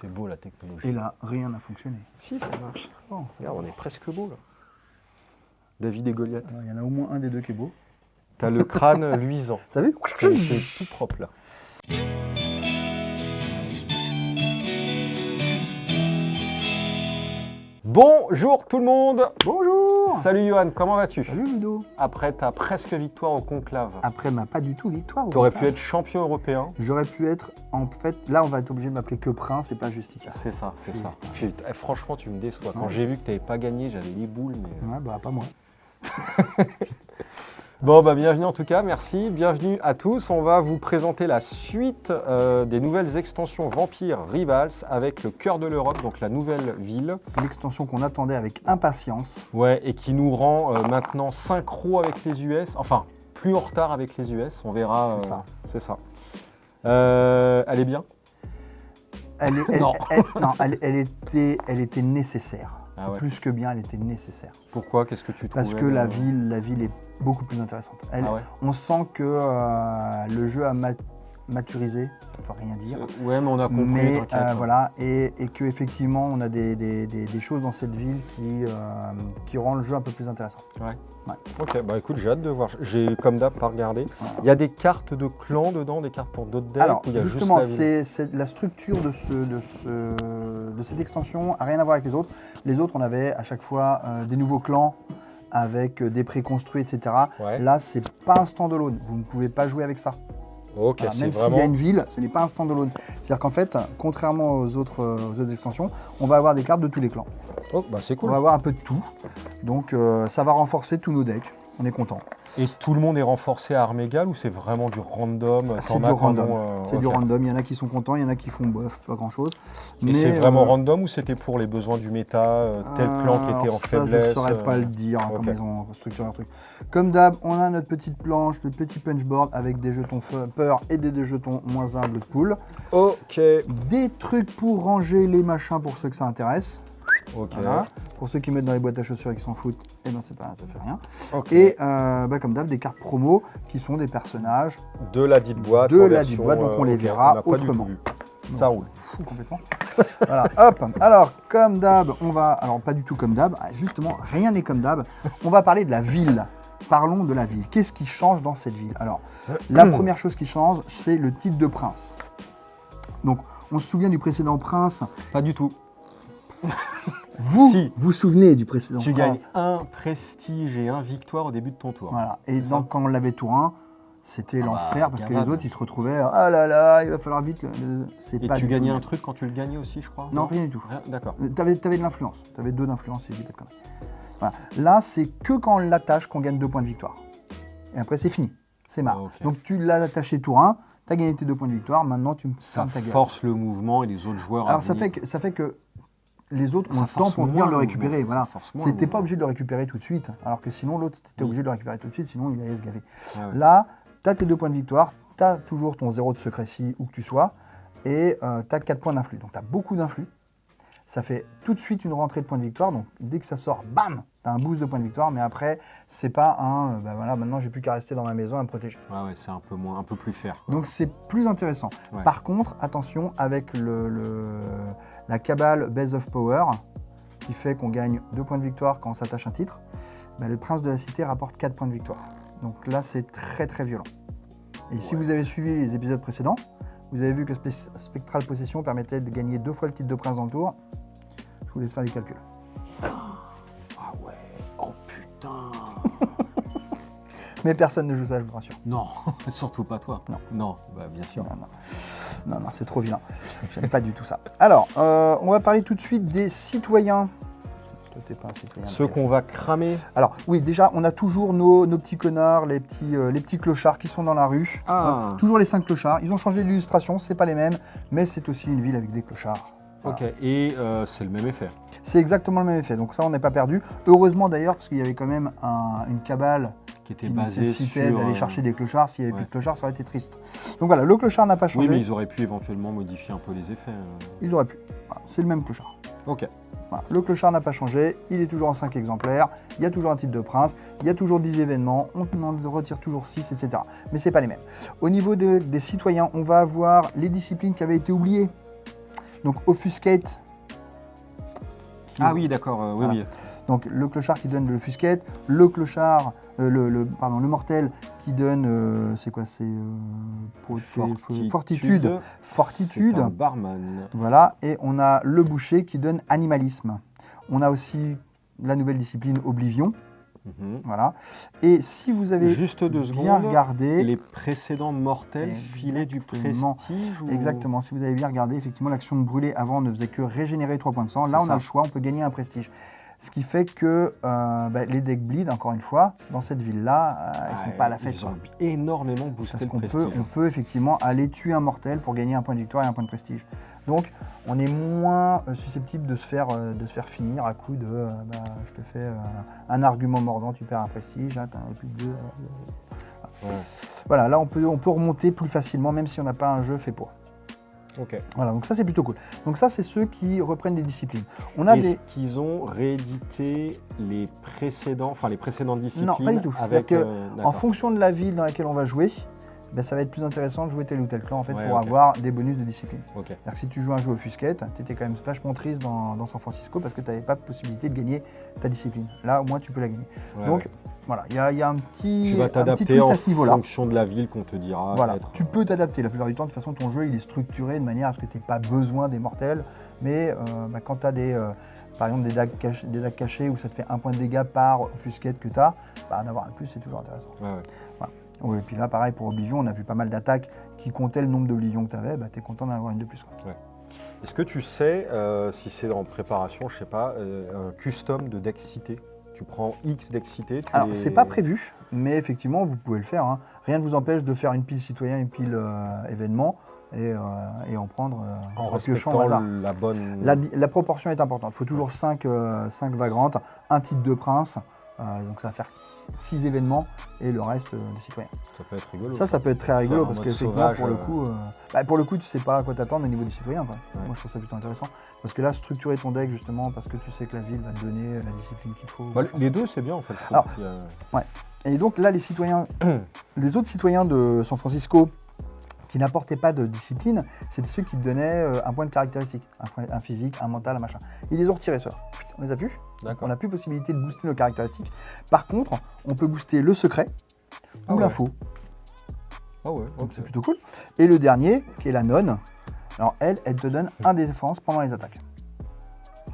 C'est beau la technologie. Et là, rien n'a fonctionné. Si, ça marche. Bon, Regarde, on est presque beau là. David et Goliath. il y en a au moins un des deux qui est beau. T'as le crâne luisant. T'as vu? C'est tout propre là. Bonjour tout le monde. Bonjour. Salut Johan, comment vas-tu? Salut Ludo. Après ta presque victoire au conclave. Après ma pas du tout victoire. Tu aurais pu être champion européen. J'aurais pu être, en fait, là on va être obligé de m'appeler que Prince et pas Justica. C'est ça, c'est ça. Putain. Putain, franchement, tu me déçois. Quand Ouais. j'ai vu que tu n'avais pas gagné, j'avais les boules. Mais... Ouais, bah pas moi. Bon, bah bienvenue en tout cas, merci. Bienvenue à tous. On va vous présenter la suite des nouvelles extensions Vampire Rivals avec le cœur de l'Europe, donc la nouvelle ville. L'extension qu'on attendait avec impatience. Ouais, et qui nous rend maintenant synchro avec les US. Enfin, plus en retard avec les US. On verra. C'est ça. C'est ça. Elle est bien? Non. Elle était nécessaire. Ah C'est ouais. plus que bien, elle était nécessaire. Pourquoi? Qu'est-ce que tu trouves? Parce que la ville est beaucoup plus intéressante. Ah ouais. On sent que le jeu a maturisé, ça ne veut rien dire. Ouais, mais on a compris. Mais t'inquiète. voilà, et qu'effectivement, on a des choses dans cette ville qui rendent le jeu un peu plus intéressant. Ouais. Ouais. Ok, bah écoute, j'ai hâte de voir. J'ai comme d'hab pas regardé. Voilà. Il y a des cartes de clans dedans, des cartes pour d'autres decks. Alors, ou il y a justement, juste la ville c'est la structure de cette extension n'a rien à voir avec les autres. Les autres, on avait à chaque fois des nouveaux clans avec des préconstruits, etc. Ouais. Là, c'est pas un standalone. Vous ne pouvez pas jouer avec ça. Ok, Voilà, c'est même vraiment. s'il y a une ville, ce n'est pas un standalone. C'est-à-dire qu'en fait, contrairement aux autres extensions, on va avoir des cartes de tous les clans. Oh, bah c'est On cool. va avoir un peu de tout. Donc, ça va renforcer tous nos decks. On est content. Et tout le monde est renforcé à armes égales ou c'est vraiment du random? C'est T'en du as random. pendant, C'est du ok. random. Il y en a qui sont contents, il y en a qui font bof, pas grand-chose. Et c'est vraiment random ou c'était pour les besoins du méta, tel clan qui était en faiblesse? Je ne saurais pas le dire, ok. comment ils ont structuré leur truc. Comme d'hab, on a notre petite planche, notre petit punchboard avec des jetons peur et des jetons -1 blood pool. Ok. Des trucs pour ranger les machins pour ceux que ça intéresse. Ok. Voilà. Pour ceux qui mettent dans les boîtes à chaussures et qui s'en foutent, eh ben ça fait rien. Ok. Et comme d'hab, des cartes promo qui sont des personnages de la dite boîte. de en la version, dite boîte, donc on les ok, verra on n'a pas du tout autrement. vu. Non, Ça on roule. s'en fout complètement. Voilà, hop. Alors, comme d'hab, on va... Alors, pas du tout comme d'hab. Justement, rien n'est comme d'hab. On va parler de la ville. Parlons de la ville. Qu'est-ce qui change dans cette ville? Alors, la première chose qui change, c'est le titre de prince. Donc, on se souvient du précédent prince. Pas du tout. Vous Si. vous souvenez du précédent Tu prince? gagnes un prestige et un victoire au début de ton tour. Voilà. Et C'est donc, quand on l'avait tour 1, c'était Ah l'enfer bah, parce que gavade. les autres, ils se retrouvaient. Ah là là, il va falloir vite. C'est Et pas tu du tout gagnais le un même. truc quand tu le gagnais aussi, je crois? Non, rien du tout. Rien. D'accord. T'avais de l'influence. T'avais 2 d'influence, si je dis pas de conneries. Voilà. Là, c'est que quand on l'attache qu'on gagne 2 points de victoire. Et après, c'est fini. C'est marre. Ah, ok. Donc, tu l'as attaché tour 1, t'as gagné tes 2 points de victoire, maintenant tu me Ça fermes ta gueule. force le mouvement et les autres joueurs à Alors, ça venir. fait que les autres ont Ça le temps force pour venir moins le le récupérer. mouvement, Voilà. ça force moins le C'était pas mouvement. obligé de le récupérer tout de suite. Alors que sinon, l'autre, t'étais Oui. obligé de le récupérer tout de suite, sinon il allait se gaver. Ah ouais. Là, t'as tes 2 points de victoire, t'as toujours ton 0 de secrécy où que tu sois, et t'as 4 points d'influx. Donc, t'as beaucoup d'influx. Ça fait tout de suite une rentrée de points de victoire. Donc, dès que ça sort, bam, t'as un boost de points de victoire. Mais après, c'est pas un, ben voilà, maintenant j'ai plus qu'à rester dans ma maison à me protéger. Ouais, c'est un peu plus fair, quoi. Donc, c'est plus intéressant. Ouais. Par contre, attention avec la cabale Base of Power, qui fait qu'on gagne 2 points de victoire quand on s'attache un titre. Ben, le prince de la cité rapporte 4 points de victoire. Donc là, c'est très très violent. Et si Ouais. vous avez suivi les épisodes précédents, vous avez vu que Spectral Possession permettait de gagner 2 fois le titre de prince dans le tour. Je vous laisse faire les calculs. Ah ouais. Oh putain. Mais personne ne joue ça, je vous rassure. Non, surtout pas toi. Non. Non, bah bien sûr. Non, c'est trop vilain. J'aime pas du tout ça. Alors, on va parler tout de suite des citoyens. Toi, t'es pas un citoyen. Ceux qu'on va cramer. Alors, oui, déjà, on a toujours nos petits connards, les petits clochards qui sont dans la rue. Ah. Toujours les 5 clochards. Ils ont changé d'illustration, c'est pas les mêmes, mais c'est aussi une ville avec des clochards. Voilà. Ok, et c'est le même effet. C'est exactement le même effet, donc ça, on n'est pas perdu. Heureusement d'ailleurs, parce qu'il y avait quand même une cabale Qui était qui basé nécessitait sur. d'aller chercher des clochards. S'il n'y avait ouais. plus de clochards, ça aurait été triste. Donc voilà, le clochard n'a pas changé. Oui, mais ils auraient pu éventuellement modifier un peu les effets. Ils auraient pu. Voilà, c'est le même clochard. Ok. Voilà, le clochard n'a pas changé, il est toujours en 5 exemplaires, il y a toujours un titre de prince, il y a toujours 10 événements, on en retire toujours 6, etc. Mais c'est pas les mêmes. Au niveau des citoyens, on va avoir les disciplines qui avaient été oubliées. Donc Offuscate. Ah oui, d'accord, oui, Voilà. oui. Donc le clochard qui donne le Offuscate, le clochard, le mortel qui donne, c'est quoi, c'est Fortitude. C'est un barman. Voilà, et on a le boucher qui donne Animalisme. On a aussi la nouvelle discipline Oblivion. Voilà. Et si vous avez Juste 2 bien secondes, regardé, les précédents mortels filaient du Exactement. prestige ou... exactement, si vous avez bien regardé, effectivement, l'action de brûler avant ne faisait que régénérer 3 points de sang. Là, C'est on ça. a le choix, on peut gagner un prestige. Ce qui fait que les decks bleed, encore une fois, dans cette ville-là, ils ne sont pas à la fête. Ils ont énormément boosté Parce le qu'on prestige. on peut effectivement aller tuer un mortel pour gagner un point de victoire et un point de prestige. Donc, on est moins susceptible de se faire finir à coup de je te fais un argument mordant, tu perds un prestige, là, t'en as plus que 2. Ouais. Voilà, là on peut remonter plus facilement, même si on n'a pas un jeu fait pour. Ok. Voilà, donc ça c'est plutôt cool. Donc ça c'est ceux qui reprennent des disciplines. On a Est-ce des... qu'ils ont réédité les précédentes disciplines? Non, pas du tout. Avec, C'est-à-dire en d'accord. fonction de la ville dans laquelle on va jouer, ça va être plus intéressant de jouer tel ou tel clan en fait, Ouais, pour ok. avoir des bonus de discipline. Ok. C'est-à-dire que si tu joues un jeu Offuscate, tu étais quand même vachement triste dans San Francisco parce que tu n'avais pas possibilité de gagner ta discipline. Là, au moins, tu peux la gagner. Ouais, Donc, ouais. voilà, il y a un petit, Tu vas un petit t'adapter twist en à ce niveau-là. fonction de la ville qu'on te dira. Voilà, peut-être. tu peux t'adapter. La plupart du temps, de toute façon, ton jeu, il est structuré de manière à ce que tu n'aies pas besoin des mortels. Mais quand tu as par exemple des dagues cachées où ça te fait 1 point de dégâts par Offuscate que tu as, en avoir un de plus, c'est toujours intéressant. Ouais, ouais. Oui, et puis là, pareil, pour Oblivion, on a vu pas mal d'attaques qui comptaient le nombre d'Oblivions que tu avais. Tu es content d'en avoir une de plus. Quoi. Est-ce que tu sais si c'est en préparation, je sais pas, un custom de deck cité? Tu prends X deck cité. Alors, c'est pas prévu, mais effectivement, vous pouvez le faire. Hein. Rien ne vous empêche de faire une pile citoyen, une pile événement et en prendre En piochant au respectant hasard. la bonne. La proportion est importante. Il faut toujours 5 vagrantes, un titre de prince. Donc, ça va faire 6 événements et le reste de citoyens. Ça peut être rigolo. Ça peut être très rigolo Faire en parce mode qu'effectivement, sauvage, pour le coup, tu sais pas à quoi t'attendre au niveau des citoyens. Quoi. Ouais. Moi, je trouve ça plutôt intéressant. Parce que là, structurer ton deck, justement, parce que tu sais que la ville va te donner la discipline qu'il te faut. Bah, les deux, c'est bien en fait. Alors, Puis, Et donc là, les autres citoyens de San Francisco qui n'apportaient pas de discipline, c'était ceux qui te donnaient un point de caractéristique, un physique, un mental, un machin. Ils les ont retirés, ceux-là. On les a plus. D'accord. On n'a plus possibilité de booster nos caractéristiques. Par contre, on peut booster le secret Ah ou ouais. l'info. Ah ouais, Donc ok. c'est plutôt cool. Et le dernier, qui est la nonne, alors elle te donne un des défenses pendant les attaques.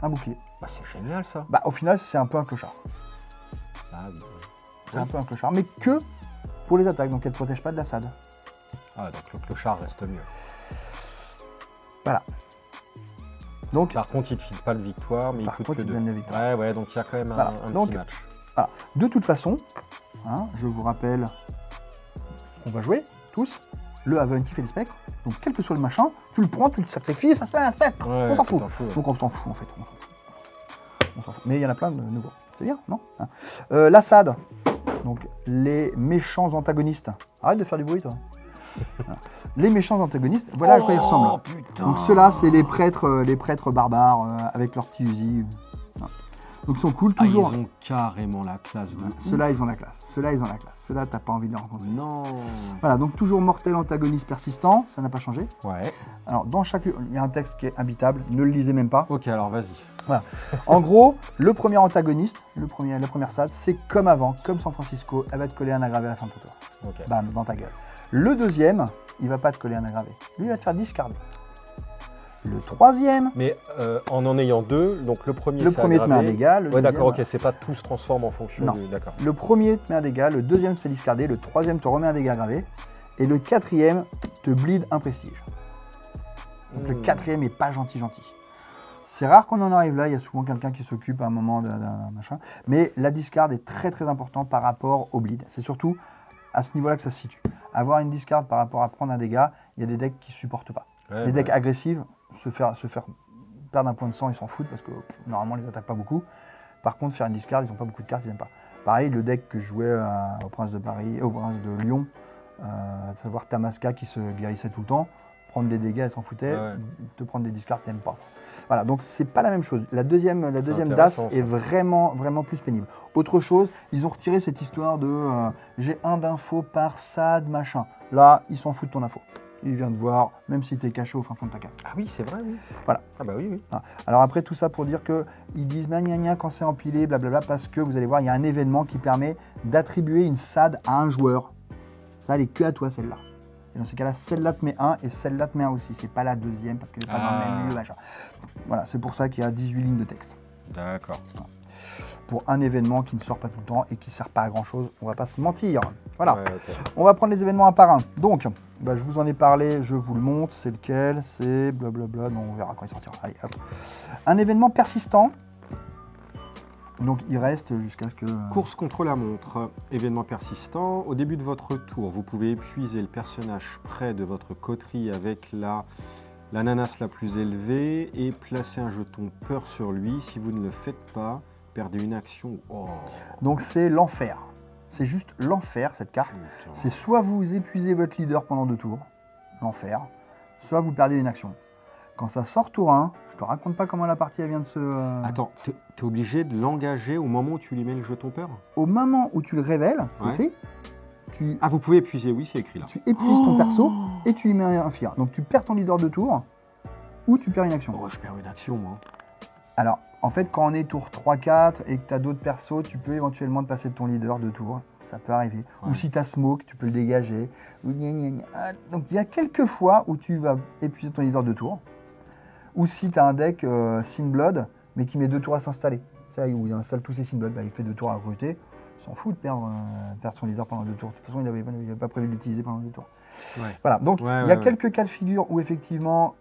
Un bouclier. Bah, c'est génial ça. Au final, c'est un peu un clochard. Ah, oui. C'est un peu un clochard, mais que pour les attaques, donc elle ne protège pas de la SAD. Ah, donc le clochard reste mieux. Voilà. Donc, Par contre, il ne te file pas de victoire, mais il Par coûte contre, que il te 2. donne la victoire. Ouais, donc il y a quand même Voilà. un Donc, petit match. voilà. De toute façon, je vous rappelle ce qu'on va jouer, tous, le Haven qui fait des spectres. Donc, quel que soit le machin, tu le prends, tu le sacrifies, ça se fait un spectre. Ouais, on s'en tu fout. t'en fous, ouais. Donc, on s'en fout, en fait. On s'en fout. Mais il y en a plein de nouveaux. C'est bien, non La SAD, donc les méchants antagonistes. Arrête de faire du bruit, toi. Voilà. Les méchants antagonistes, voilà à quoi ils ressemblent. Putain. Donc ceux-là, c'est les prêtres barbares avec leurs petits usines. Voilà. Donc ils sont cool, Ah, ils toujours. ont carrément la classe de. Ceux-là, ils ont la classe. Ceux-là, ils ont la classe. Ceux-là, t'as pas envie de les rencontrer. Non. Voilà, donc toujours mortel antagoniste persistant, ça n'a pas changé. Ouais. Alors dans chaque, il y a un texte qui est imbitable, ne le lisez même pas. Ok, alors vas-y. En gros, le premier antagoniste, la première SAD, c'est comme avant, comme San Francisco, elle va te coller un aggravé à la fin de ton tour. Ok. Bam, dans ta gueule. Le deuxième, il va pas te coller un aggravé. Lui, il va te faire discarder. Le troisième, Mais en ayant deux, donc le premier le c'est premier te met un aggravé. dégât. Le Ouais, d'accord, deuxième, ok, c'est pas tout se transforme en fonction Non. du. D'accord. Le premier te met un dégât, le deuxième te fait discarder, le troisième te remet un dégât aggravé, et le quatrième te bleed un prestige. Donc le quatrième est pas gentil. C'est rare qu'on en arrive là, il y a souvent quelqu'un qui s'occupe à un moment d'un machin, mais la discard est très très important par rapport au bleed. C'est surtout à ce niveau-là que ça se situe. Avoir une discard par rapport à prendre un dégât, il y a des decks qui supportent pas. Ouais, Les decks agressifs, se faire perdre un point de sang, ils s'en foutent parce que normalement, ils les attaquent pas beaucoup. Par contre, faire une discard, ils n'ont pas beaucoup de cartes, ils n'aiment pas. Pareil, le deck que je jouais au Prince de Paris, au Prince de Lyon, à savoir Tamaska qui se guérissait tout le temps, prendre des dégâts, elle s'en foutait, Ouais. te prendre des discards, t'aimes pas. Voilà, donc c'est pas la même chose. La deuxième DAS intéressant, ça. est vraiment plus pénible. Autre chose, ils ont retiré cette histoire de j'ai un d'info par SAD, machin. Là, ils s'en foutent de ton info. il vient te voir, même si tu es caché au fin fond de ta carte. Ah oui, c'est vrai, oui. Voilà. Ah bah oui, oui. Voilà. Alors après, tout ça pour dire qu'ils disent gna gna gna quand c'est empilé, blablabla, parce que vous allez voir, il y a un événement qui permet d'attribuer une SAD à un joueur. Ça, elle est que à toi, celle-là. Et dans ces cas-là, celle-là te met 1 et celle-là te met 1 aussi. C'est pas la deuxième parce qu'elle n'est pas dans le même lieu, machin. Voilà, c'est pour ça qu'il y a 18 lignes de texte. D'accord. Pour un événement qui ne sort pas tout le temps et qui ne sert pas à grand-chose, on va pas se mentir. Voilà. Ouais, ok. On va prendre les événements un par un. Donc, je vous en ai parlé, je vous le montre. C'est lequel? C'est blablabla. Non, on verra quand il sortira. Allez, hop. Un événement persistant. Donc, il reste jusqu'à ce que... Course contre la montre, événement persistant. Au début de votre tour, vous pouvez épuiser le personnage près de votre coterie avec l'ananas la plus élevée et placer un jeton peur sur lui. Si vous ne le faites pas, perdez une action. Oh. Donc, c'est l'enfer. C'est juste l'enfer, cette carte. Putain. C'est soit vous épuisez votre leader pendant 2 tours, l'enfer, soit vous perdez une action. Quand ça sort tour 1, je te raconte pas comment la partie elle vient de se... Attends, t'es obligé de l'engager au moment où tu lui mets le jeton peur? Au moment où tu le révèles, c'est Ouais. écrit, tu Ah, vous pouvez épuiser, oui, c'est écrit là. épuises ton perso et tu lui mets un fear. Donc tu perds ton leader de tour ou tu perds une action. Oh, je perds une action, moi. Alors, en fait, quand on est tour 3-4 et que tu as d'autres persos, tu peux éventuellement te passer de ton leader de tour. Ça peut arriver. Ouais. Ou si tu as smoke, tu peux le dégager. Ou gna gna gna. Ah, donc il y a quelques fois où tu vas épuiser ton leader de tour. Ou si tu as un deck Sin Blood, mais qui met 2 tours à s'installer. C'est où il installe tous ses Sin Blood, il fait 2 tours à recruter. Il s'en fout de perdre son leader pendant 2 tours. De toute façon, il n'avait pas prévu de l'utiliser pendant 2 tours. Ouais. Voilà, donc Ouais, il y a ouais, quelques cas de figure où effectivement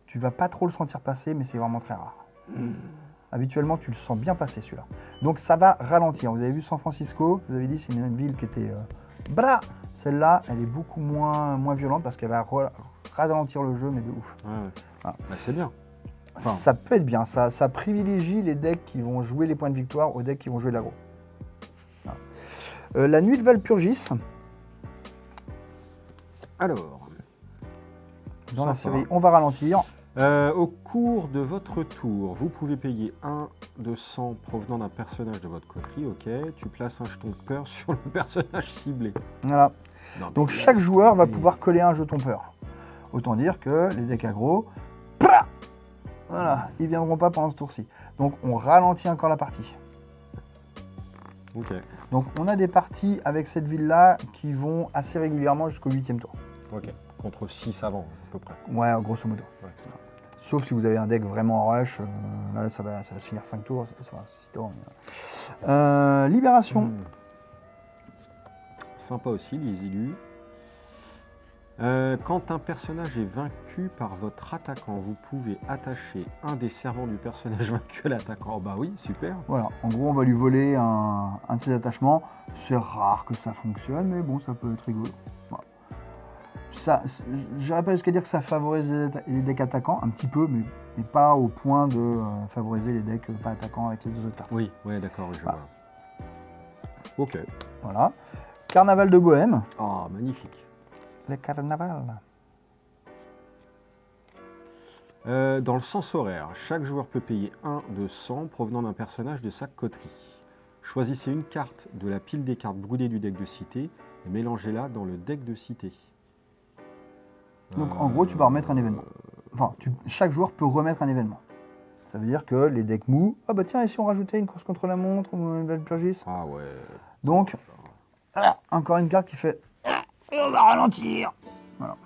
tu vas pas trop le sentir passer, mais c'est vraiment très rare. Habituellement, tu le sens bien passer celui-là. Donc ça va ralentir. Vous avez vu San Francisco, vous avez dit c'est une ville qui était... Celle-là, elle est beaucoup moins violente parce qu'elle va ralentir le jeu, mais de ouf. Ouais, ouais. Voilà. Bah, c'est bien. Enfin. Ça peut être bien, ça privilégie les decks qui vont jouer les points de victoire aux decks qui vont jouer de l'aggro. Voilà. La nuit de Valpurgis, Alors, dans la sympa. série On va ralentir. Au cours de votre tour, vous pouvez payer 1 de sang provenant d'un personnage de votre coterie, ok. Tu places un jeton de peur sur le personnage ciblé. Voilà. Non, mais Donc laisse chaque joueur va tomber. pouvoir coller un jeton peur. Autant dire que les decks aggro, voilà, ils viendront pas pendant ce tour-ci. Donc on ralentit encore la partie. Ok, Donc on a des parties avec cette ville-là qui vont assez régulièrement jusqu'au 8e tour. ok. Contre 6 avant, à peu près. Ouais, grosso modo. Ouais. Sauf si vous avez un deck vraiment en rush, là ça va se finir 5 tours, ça va 6 tours. Libération. Sympa aussi, les élus. Quand un personnage est vaincu par votre attaquant, vous pouvez attacher un des servants du personnage vaincu à l'attaquant. Oh bah oui, super. Voilà, en gros on va lui voler un de ses attachements. C'est rare que ça fonctionne, mais bon, ça peut être rigolo. Voilà. J'irais pas jusqu'à dire que ça favorise les decks attaquants, un petit peu, mais pas au point de favoriser les decks pas attaquants avec les 2 autres cartes. Oui, ouais, d'accord, je Voilà. vois. Ok. Voilà. Carnaval de Bohème. Ah, magnifique. Le carnaval. Dans le sens horaire, chaque joueur peut payer 1 de sang provenant d'un personnage de sa coterie. Choisissez une carte de la pile des cartes brûlées du deck de cité et mélangez-la dans le deck de cité. Donc en gros, tu vas remettre un événement. Enfin, chaque joueur peut remettre un événement. Ça veut dire que les decks mous, ah bah tiens, et si on rajoutait une course contre la montre ou une Valpurgis. Ah ouais. Donc, voilà, encore une carte qui fait, on va ralentir. Voilà.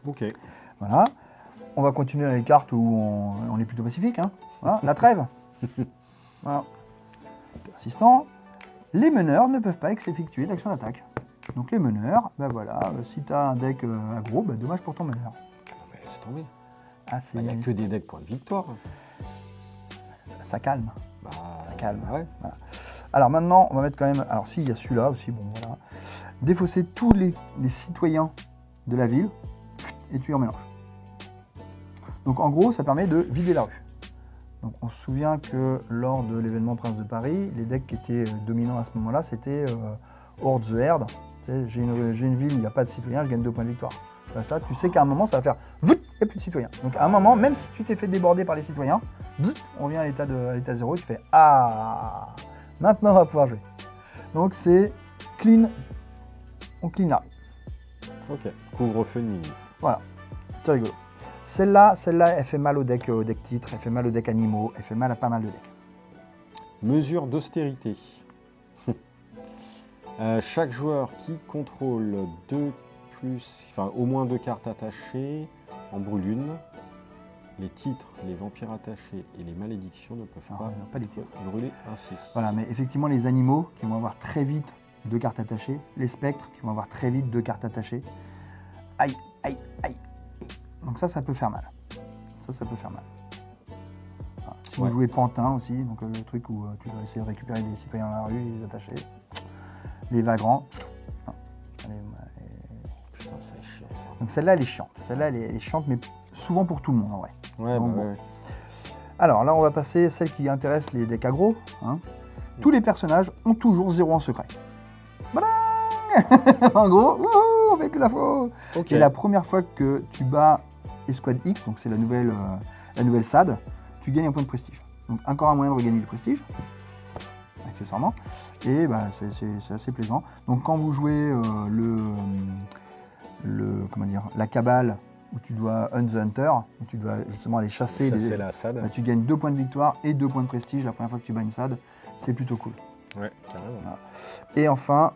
Ok. Voilà. On va continuer dans les cartes où on est plutôt pacifique. Hein. Voilà. La trêve. Voilà. Persistant. Les meneurs ne peuvent pas effectuer d'action d'attaque. Donc les meneurs, ben voilà, si tu as un deck aggro, ben dommage pour ton meneur. Mais laisse tomber. Ah, Il n'y a que des decks pour une victoire. ça calme. Bah, Ça calme. Ouais. Alors maintenant, on va mettre quand même. Alors si, il y a celui-là aussi, bon voilà. Défausser tous les citoyens de la ville et tu en mélanges. Donc en gros, ça permet de vider la rue. Donc on se souvient que lors de l'événement Prince de Paris, les decks qui étaient dominants à ce moment-là, c'était Horde the Herd. Tu sais, j'ai une ville où il n'y a pas de citoyens, je gagne 2 points de victoire. Bah, ça, tu sais qu'à un moment, ça va faire vout, il n'y a plus de citoyens. Donc à un moment, même si tu t'es fait déborder par les citoyens, bzz, on revient à l'état 0 et tu fais ah, maintenant on va pouvoir jouer. Donc c'est clean, on clean là. Ok, couvre-feu de minuit. Voilà, c'est rigolo. Celle-là, elle fait mal au deck titre, elle fait mal au deck animaux, elle fait mal à pas mal de decks. Mesure d'austérité. Chaque joueur qui contrôle au moins 2 cartes attachées en brûle une. Les titres, les vampires attachés et les malédictions ne peuvent pas les titres. Brûler ainsi. Voilà, mais effectivement, les animaux qui vont avoir très vite 2 cartes attachées, les spectres qui vont avoir très vite 2 cartes attachées. Aïe, aïe, aïe. Donc ça peut faire mal. Ça peut faire mal. Voilà. Si vous jouez Pantin aussi, donc le truc où tu vas essayer de récupérer des citoyens dans la rue et les attacher. Les vagrants. Putain, c'est chiant ça. Donc celle-là, elle est chiante. Celle-là, elle est chiante, mais souvent pour tout le monde en vrai. Ouais, Donc, bah bon. ouais. Alors là, on va passer à celle qui intéresse les decks aggro. Hein. Tous les personnages ont toujours 0 en secret. Voilà. En gros, wouhou, avec la faux. Ok. Et la première fois que tu bats Escouade X, donc c'est la nouvelle SAD, tu gagnes un point de prestige. Donc encore un moyen de regagner du prestige, accessoirement. Et bah, c'est assez plaisant. Donc quand vous jouez la cabale, où tu dois hunt the hunter, où tu dois justement aller chasser la SAD. bah, tu gagnes 2 points de victoire et 2 points de prestige la première fois que tu bats une SAD. C'est plutôt cool. Ouais, carrément. Voilà. Et enfin,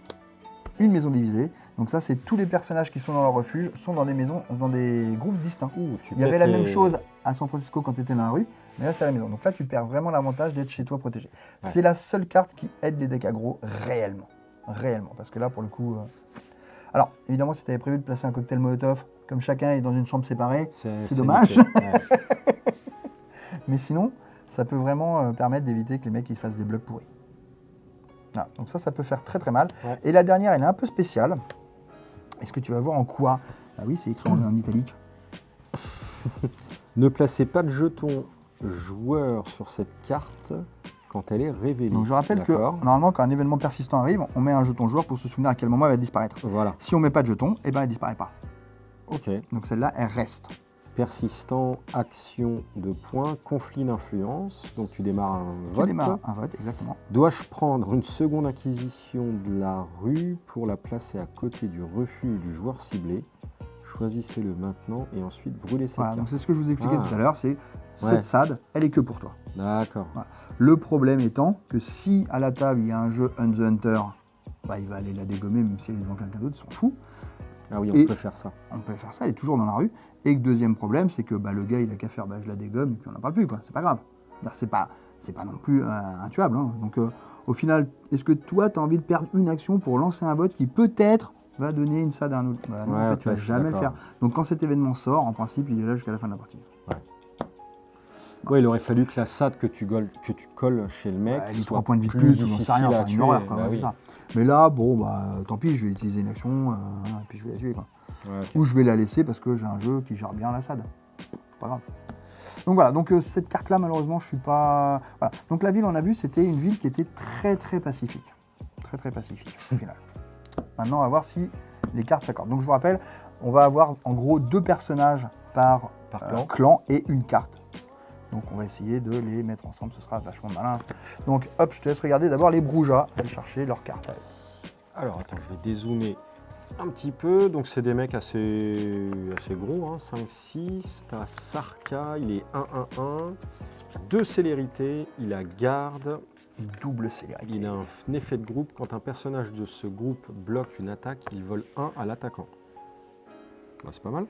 une maison divisée. Donc ça, c'est tous les personnages qui sont dans leur refuge sont dans des maisons, dans des groupes distincts. Il y avait la même chose à San Francisco quand tu étais dans la rue, mais là c'est à la maison. Donc là, tu perds vraiment l'avantage d'être chez toi protégé. Ouais. C'est la seule carte qui aide les decks aggro réellement. Réellement. Parce que là, pour le coup... Alors, évidemment, si tu avais prévu de placer un cocktail Molotov, comme chacun est dans une chambre séparée, c'est dommage. Ouais. Mais sinon, ça peut vraiment permettre d'éviter que les mecs ils se fassent des blocs pourris. Ah, donc ça peut faire très très mal. Ouais. Et la dernière, elle est un peu spéciale. Est-ce que tu vas voir en quoi? Ah oui, c'est écrit en italique. Ne placez pas de jetons joueur sur cette carte quand elle est révélée. Donc je rappelle que normalement, quand un événement persistant arrive, on met un jeton joueur pour se souvenir à quel moment elle va disparaître. Voilà. Si on met pas de jeton, eh ben, elle disparaît pas. Ok. Donc celle-là, elle reste. Persistant, action de points, conflit d'influence. Donc tu démarres un vote. Tu démarres un vote, exactement. Dois-je prendre une seconde acquisition de la rue pour la placer à côté du refuge du joueur ciblé? Choisissez-le maintenant et ensuite brûlez cette carte. Donc c'est ce que je vous expliquais tout à l'heure, c'est cette SAD, elle est que pour toi. D'accord. Voilà. Le problème étant que si à la table il y a un jeu Hunt the Hunter, bah, il va aller la dégommer même si elle est devant quelqu'un d'autre, ils s'en fout. Ah oui, on peut faire ça. On peut faire ça, elle est toujours dans la rue. Et le deuxième problème, c'est que bah, le gars, il a qu'à faire, bah, je la dégomme et puis on n'en parle plus, quoi. C'est pas grave. C'est pas non plus intuable. Hein. Donc au final, est-ce que toi, tu as envie de perdre une action pour lancer un vote qui peut-être va donner une SAD à un autre? Bah, non, en fait, tu vas jamais le faire. Donc quand cet événement sort, en principe, il est là jusqu'à la fin de la partie. Ouais. Ouais, il aurait fallu que la SAD que tu colles chez le mec soit 3 points de vie de plus, j'en sais rien, enfin, une horreur, quoi, oui. Ça. Mais là, bon, bah, tant pis, je vais utiliser une action, et puis je vais la tuer, quoi. Ouais, okay. Ou je vais la laisser parce que j'ai un jeu qui gère bien la SAD. Pas grave. Donc voilà, donc cette carte-là, malheureusement, je suis pas... Voilà. Donc la ville, on a vu, c'était une ville qui était très très pacifique. Très très pacifique, au final. Maintenant, on va voir si les cartes s'accordent. Donc je vous rappelle, on va avoir en gros 2 personnages par clan et une carte. Donc on va essayer de les mettre ensemble, ce sera vachement malin. Donc hop, je te laisse regarder d'abord les Broujas, aller chercher leurs cartes. Alors attends, je vais dézoomer un petit peu. Donc c'est des mecs assez gros, hein, 5-6. T'as Sarka, il est 1-1-1. 2 célérités, il a garde. Double célérité. Il a un effet de groupe. Quand un personnage de ce groupe bloque une attaque, il vole 1 à l'attaquant. Bah, c'est pas mal.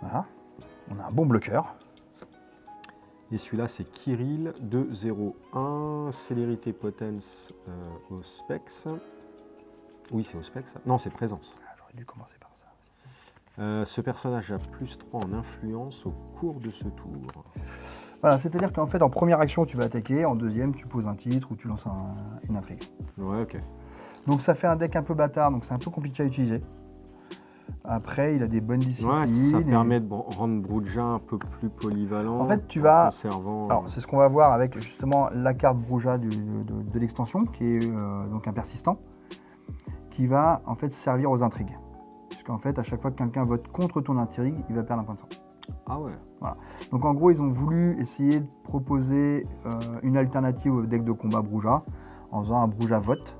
Voilà, on a un bon bloqueur. Et celui-là, c'est Kirill, 2-0-1, célérité potence au spex. Oui, c'est au spex. Non, c'est présence. Ah, j'aurais dû commencer par ça. Ce personnage a plus 3 en influence au cours de ce tour. Voilà, c'est-à-dire qu'en fait, en première action, tu vas attaquer, en deuxième, tu poses un titre ou tu lances une intrigue. Ouais, ok. Donc ça fait un deck un peu bâtard, donc c'est un peu compliqué à utiliser. Après, il a des bonnes disciplines. Ouais, ça permet de rendre Brouja un peu plus polyvalent. En fait, tu vas... conservant... Alors, c'est ce qu'on va voir avec justement la carte Brouja de l'extension, qui est donc un persistant, qui va en fait servir aux intrigues. Puisqu'en fait, à chaque fois que quelqu'un vote contre ton intrigue, il va perdre un point de sang. Ah ouais. Voilà. Donc en gros, ils ont voulu essayer de proposer une alternative au deck de combat Brouja, en faisant un Brouja vote,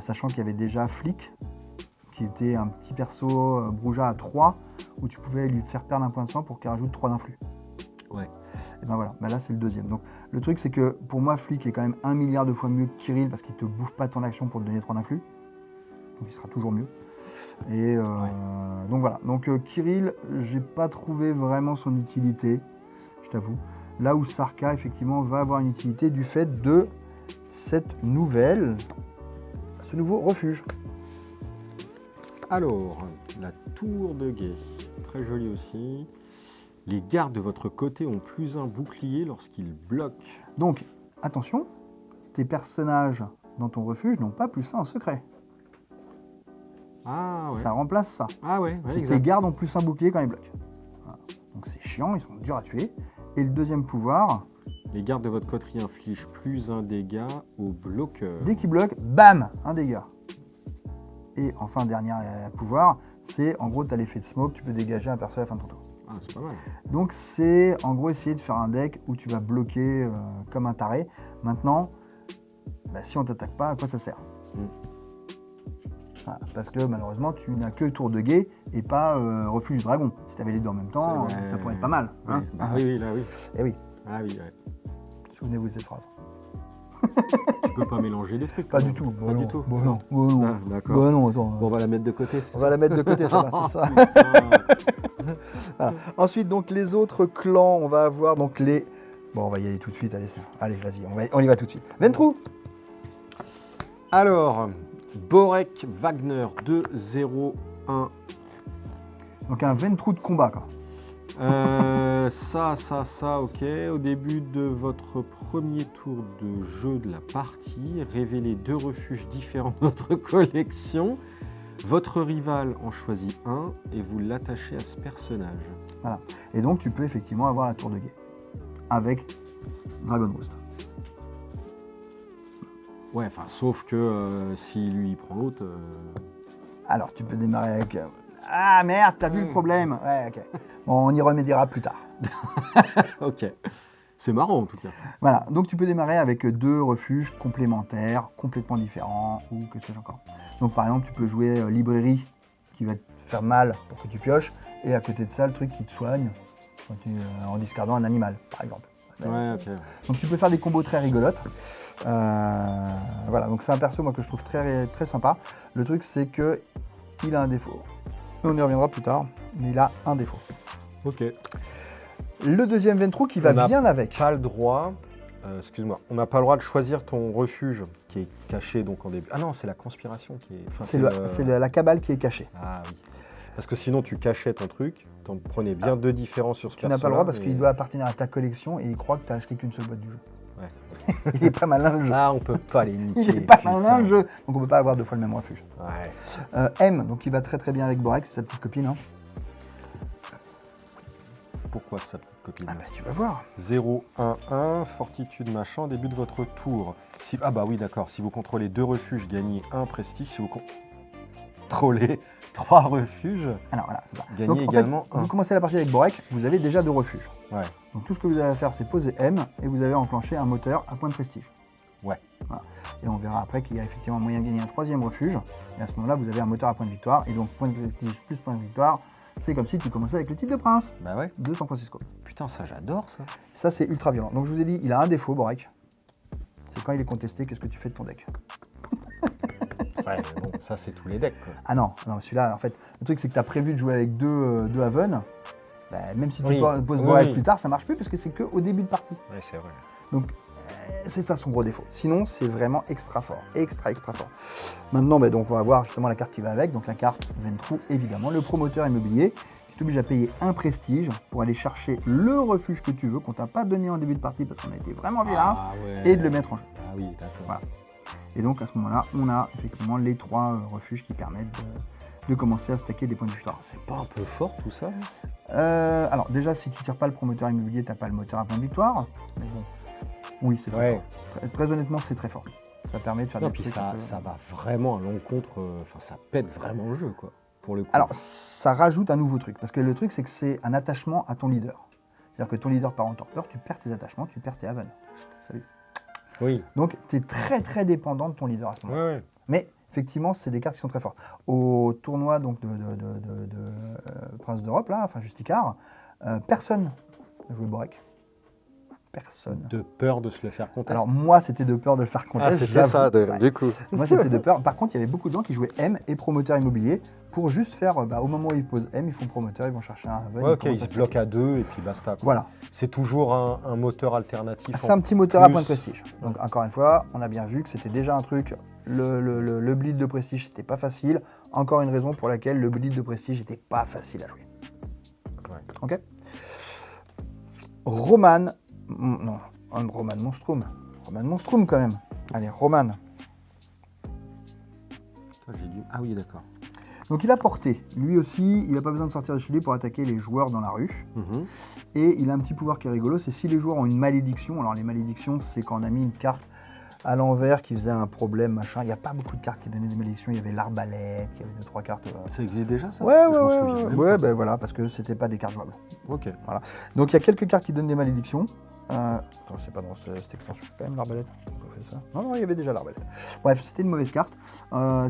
sachant qu'il y avait déjà Flick, qui était un petit perso Brouja à 3, où tu pouvais lui faire perdre un point de sang pour qu'il rajoute 3 d'influx. Ouais. Et ben voilà, là c'est le deuxième. Donc le truc c'est que pour moi Flick est quand même 1 milliard de fois mieux que Kirill parce qu'il te bouffe pas ton action pour te donner 3 d'influx. Donc il sera toujours mieux. Et donc voilà. Donc Kirill, j'ai pas trouvé vraiment son utilité, je t'avoue. Là où Sarka effectivement va avoir une utilité du fait de ce nouveau refuge. Alors, la tour de guet, très jolie aussi. Les gardes de votre côté ont plus un bouclier lorsqu'ils bloquent. Donc, attention, tes personnages dans ton refuge n'ont pas plus 1 en secret. Ah ouais. Ça remplace ça. Ah ouais, C'est que exact. tes gardes ont plus un bouclier quand ils bloquent. Voilà. Donc c'est chiant, ils sont durs à tuer. Et le deuxième pouvoir, Les gardes de votre coterie infligent plus un dégât au bloqueur. dès qu'ils bloquent, bam, un dégât. Et enfin, dernier pouvoir, c'est en gros, tu as l'effet de smoke, tu peux dégager un perso à la fin de ton tour. Ah, c'est pas mal. Donc c'est en gros essayer de faire un deck où tu vas bloquer comme un taré. Maintenant, si on t'attaque pas, à quoi ça sert? Voilà, parce que malheureusement, tu n'as que tour de guet et pas refuge du dragon. Si tu avais les deux en même temps, C'est vrai. ça pourrait être pas mal. Ouais. Hein. Bah oui, là oui. Eh oui, Ah oui, ouais. souvenez-vous de cette phrase. Tu peux pas mélanger des trucs. Pas quand du même. tout. Pas du tout. Bon, non. Bon, non. Ah, d'accord. Bon, non, attends. Bon, on va la mettre de côté, c'est On ça. va la mettre de côté, ça va, c'est ça. Putain. Voilà. Ensuite, donc les autres clans, on va avoir donc les. Bon, on va y aller tout de suite. Allez, vas-y, on y va tout de suite. Ventrou. Alors, Borek Wagner 2-0-1. Donc un Ventrou de combat, quoi. Ça, ok. Au début de votre premier tour de jeu de la partie, révélez 2 refuges différents de votre collection. Votre rival en choisit un et vous l'attachez à ce personnage. Voilà. Et donc, tu peux effectivement avoir la tour de guet avec Dragon Roost. Ouais, enfin, sauf que si lui il prend l'autre. Alors, tu peux démarrer avec. Ah merde, t'as vu le problème? Ouais, ok. Bon, on y remédiera plus tard. Ok. C'est marrant en tout cas. Voilà, donc tu peux démarrer avec 2 refuges complémentaires, complètement différents, ou que sais-je encore. Donc par exemple, tu peux jouer librairie, qui va te faire mal pour que tu pioches, et à côté de ça, le truc qui te soigne en discardant un animal, par exemple. Ouais, ok. Donc tu peux faire des combos très rigolotes. Voilà, donc c'est un perso moi, que je trouve très, très sympa. Le truc, c'est que il a un défaut. On y reviendra plus tard, mais il a un défaut. Ok. Le deuxième Ventrou qui va On a bien avec. Pas le droit. Excuse-moi. On n'a pas le droit de choisir ton refuge qui est caché donc en début. Ah non, c'est la conspiration qui est. Enfin, C'est la cabale qui est cachée. Ah oui. Parce que sinon tu cachais ton truc, t'en prenais bien 2 différents sur ce Tu n'as pas le droit parce qu'il doit appartenir à ta collection et il croit que tu as acheté qu'une seule boîte du jeu. Ouais. Il est pas malin le jeu. Ah, on peut pas les niquer. Il est pas putain. malin le jeu. Donc on peut pas avoir 2 fois le même refuge. Ouais. M, donc il va très très bien avec Borek, c'est sa petite copine. Hein. Pourquoi sa petite copine? Ah bah tu vas voir. 0-1-1, fortitude machin, début de votre tour. Ah bah oui, d'accord. Si vous contrôlez 2 refuges, gagnez 1 prestige. Si vous contrôlez 3 refuges, Alors voilà, c'est ça. gagnez Donc, en également fait, 1. vous commencez la partie avec Borek, vous avez déjà 2 refuges. Ouais. Donc tout ce que vous avez à faire, c'est poser M et vous avez enclenché un moteur à point de prestige. Ouais. Voilà. Et on verra après qu'il y a effectivement moyen de gagner un 3e refuge. Et à ce moment-là, vous avez un moteur à point de victoire. Et donc point de prestige plus point de victoire, c'est comme si tu commençais avec le titre de prince Bah ouais. de San Francisco. Putain, ça j'adore ça. Ça, c'est ultra violent. Donc je vous ai dit, il a un défaut, Borek. C'est quand il est contesté, qu'est-ce que tu fais de ton deck? Ouais, mais bon, ça c'est tous les decks quoi. Ah non, celui-là, en fait, le truc c'est que tu as prévu de jouer avec deux Haven. Bah, même si tu Oui. poses Borek Oui. plus tard, ça marche plus parce que c'est qu'au début de partie. Ouais, c'est vrai. Donc c'est ça son gros défaut. Sinon, c'est vraiment extra fort. Extra fort. Maintenant, donc, on va voir justement la carte qui va avec. Donc la carte Ventrou, évidemment, le promoteur immobilier qui t'oblige à payer un prestige pour aller chercher le refuge que tu veux, qu'on t'a pas donné en début de partie parce qu'on a été vraiment vilain, Ah ouais. et de le mettre en jeu. Ah oui, d'accord. Voilà. Et donc à ce moment-là, on a effectivement les 3 refuges qui permettent de commencer à stacker des points de victoire. C'est pas un peu fort tout ça? Alors déjà, si tu tires pas le promoteur immobilier, t'as pas le moteur à points de victoire. Mais bon, oui, c'est très Ouais. fort. Très honnêtement, c'est très fort. Ça permet de faire Non, des puis trucs. ça va vraiment à l'encontre. Enfin, ça pète vraiment le jeu quoi. Pour le coup. Alors, ça rajoute un nouveau truc. Parce que le truc, c'est que c'est un attachement à ton leader. C'est-à-dire que ton leader part en torpeur, tu perds tes attachements, tu perds tes Haven. Salut. Oui. Donc, tu es très très dépendant de ton leader à ce moment-là. Ouais. Mais effectivement, c'est des cartes qui sont très fortes. Au tournoi donc, de Prince d'Europe, là, enfin Justicar, personne n'a joué Borek. Personne. De peur de se le faire contester. Alors moi, c'était de peur de le faire contester. c'était ça, Ouais. du coup. Moi, c'était de peur. Par contre, il y avait beaucoup de gens qui jouaient M et promoteur immobilier pour juste faire, au moment où ils posent M, ils font promoteur, ils vont chercher un Haven. Ouais, ok, ils se bloquent à 2 et puis basta. Quoi. Voilà. C'est toujours un moteur alternatif. C'est un petit moteur à plus. point de prestige. Donc encore une fois, on a bien vu que c'était déjà un truc. Le bleed de prestige, c'était pas facile. Encore une raison pour laquelle le bleed de prestige n'était pas facile à jouer. Ouais. Ok. Roman. Non, Roman Monstrum. Roman Monstrum quand même. Allez, Roman. J'ai dû... Ah oui, d'accord. Donc il a porté. Lui aussi, il n'a pas besoin de sortir de chez lui pour attaquer les joueurs dans la rue. Mhm. Et il a un petit pouvoir qui est rigolo, c'est si les joueurs ont une malédiction. Alors les malédictions, c'est quand on a mis une carte à l'envers qui faisait un problème, machin. Il n'y a pas beaucoup de cartes qui donnaient des malédictions. Il y avait l'arbalète, il y avait 2-3 cartes. Ça existe déjà, ça? Ouais, Je m'en souviens même pas. ben voilà, parce que c'était pas des cartes jouables. Ok. Donc il y a quelques cartes qui donnent des malédictions. Attends, c'est pas dans cette extension quand même, l'arbalète. J'ai pas fait ça. Non, il y avait déjà l'arbalète. Bref, c'était une mauvaise carte.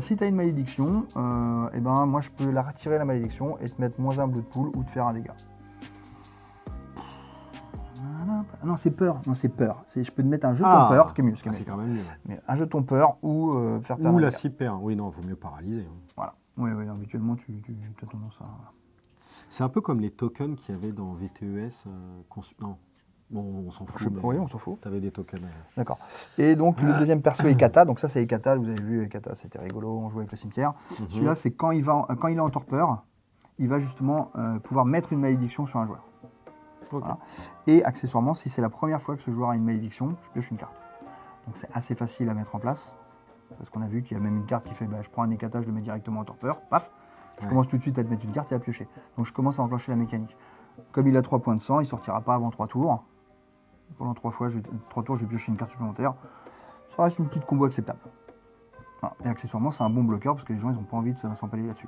Si tu as une malédiction, eh ben, moi je peux la retirer la malédiction et te mettre moins un bleu de poule ou te faire un dégât. Non, c'est peur. Non, c'est peur. Je peux te mettre un jeton peur, ce qui est mieux. C'est quand même mieux. Mais un jeton peur ou faire peur. Ou la CP1. Oui, non, il vaut mieux paralyser. Voilà. Oui, habituellement, tu as tendance à... C'est un peu comme les tokens qu'il y avait dans VTES. Non, bon, on s'en fout. Oui, on s'en fout. Tu avais des tokens. D'accord. Et donc, le deuxième perso est Ekata. Donc ça, c'est Ekata. Vous avez vu, Ekata, c'était rigolo. On jouait avec le cimetière. Celui-là, c'est quand il est en torpeur, il va justement pouvoir mettre une malédiction sur un joueur. Okay. Voilà. Et accessoirement, si c'est la première fois que ce joueur a une malédiction, je pioche une carte. Donc c'est assez facile à mettre en place. Parce qu'on a vu qu'il y a même une carte qui fait, je prends un Ekata, je le mets directement en torpeur, paf. Je commence tout de suite à te mettre une carte et à piocher. Donc je commence à enclencher la mécanique. Comme il a 3 points de sang, il ne sortira pas avant 3 tours. Pendant 3 tours, je vais piocher une carte supplémentaire. Ça reste une petite combo acceptable. Voilà. Et accessoirement, c'est un bon bloqueur parce que les gens, ils n'ont pas envie de s'empaler là-dessus.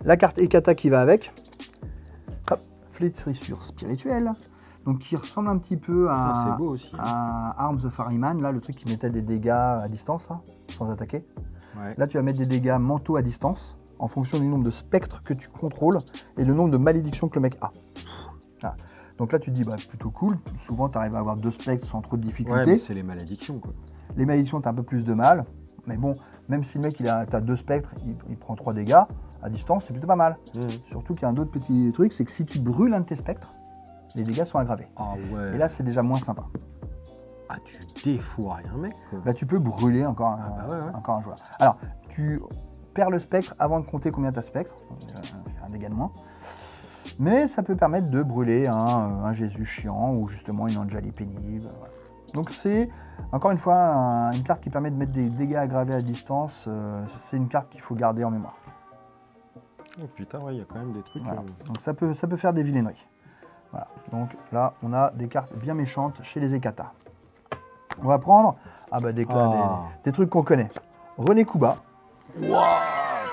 La carte Ekata qui va avec. Hop, flétrissure spirituelle. Donc qui ressemble un petit peu c'est beau aussi, hein. à Arms of Ahriman, là, le truc qui mettait des dégâts à distance, là, sans attaquer. Ouais. Là, tu vas mettre des dégâts mentaux à distance en fonction du nombre de spectres que tu contrôles et le nombre de malédictions que le mec a. Voilà. Donc là, tu te dis, plutôt cool. Souvent, tu arrives à avoir 2 spectres sans trop de difficultés. Ouais, mais c'est les malédictions, quoi. Les malédictions, tu as un peu plus de mal. Mais bon, même si le mec, t'as 2 spectres, il prend 3 dégâts, à distance, c'est plutôt pas mal. Surtout qu'il y a un autre petit truc, c'est que si tu brûles un de tes spectres, les dégâts sont aggravés. Ah ouais. Et là, c'est déjà moins sympa. Ah, tu défourailles un mec, quoi. Tu peux brûler encore un joueur. Alors, tu perds le spectre avant de compter combien tu as de spectres. Donc, un dégât de moins. Mais ça peut permettre de brûler un Jésus chiant ou justement une Anjali pénible. Voilà. Donc c'est, encore une fois, une carte qui permet de mettre des dégâts aggravés à distance. C'est une carte qu'il faut garder en mémoire. Oh putain, ouais, il y a quand même des trucs... Voilà. Donc ça peut faire des vilaineries. Voilà. Donc là, on a des cartes bien méchantes chez les Ekata. On va prendre des trucs qu'on connaît. René Kuba. Wow.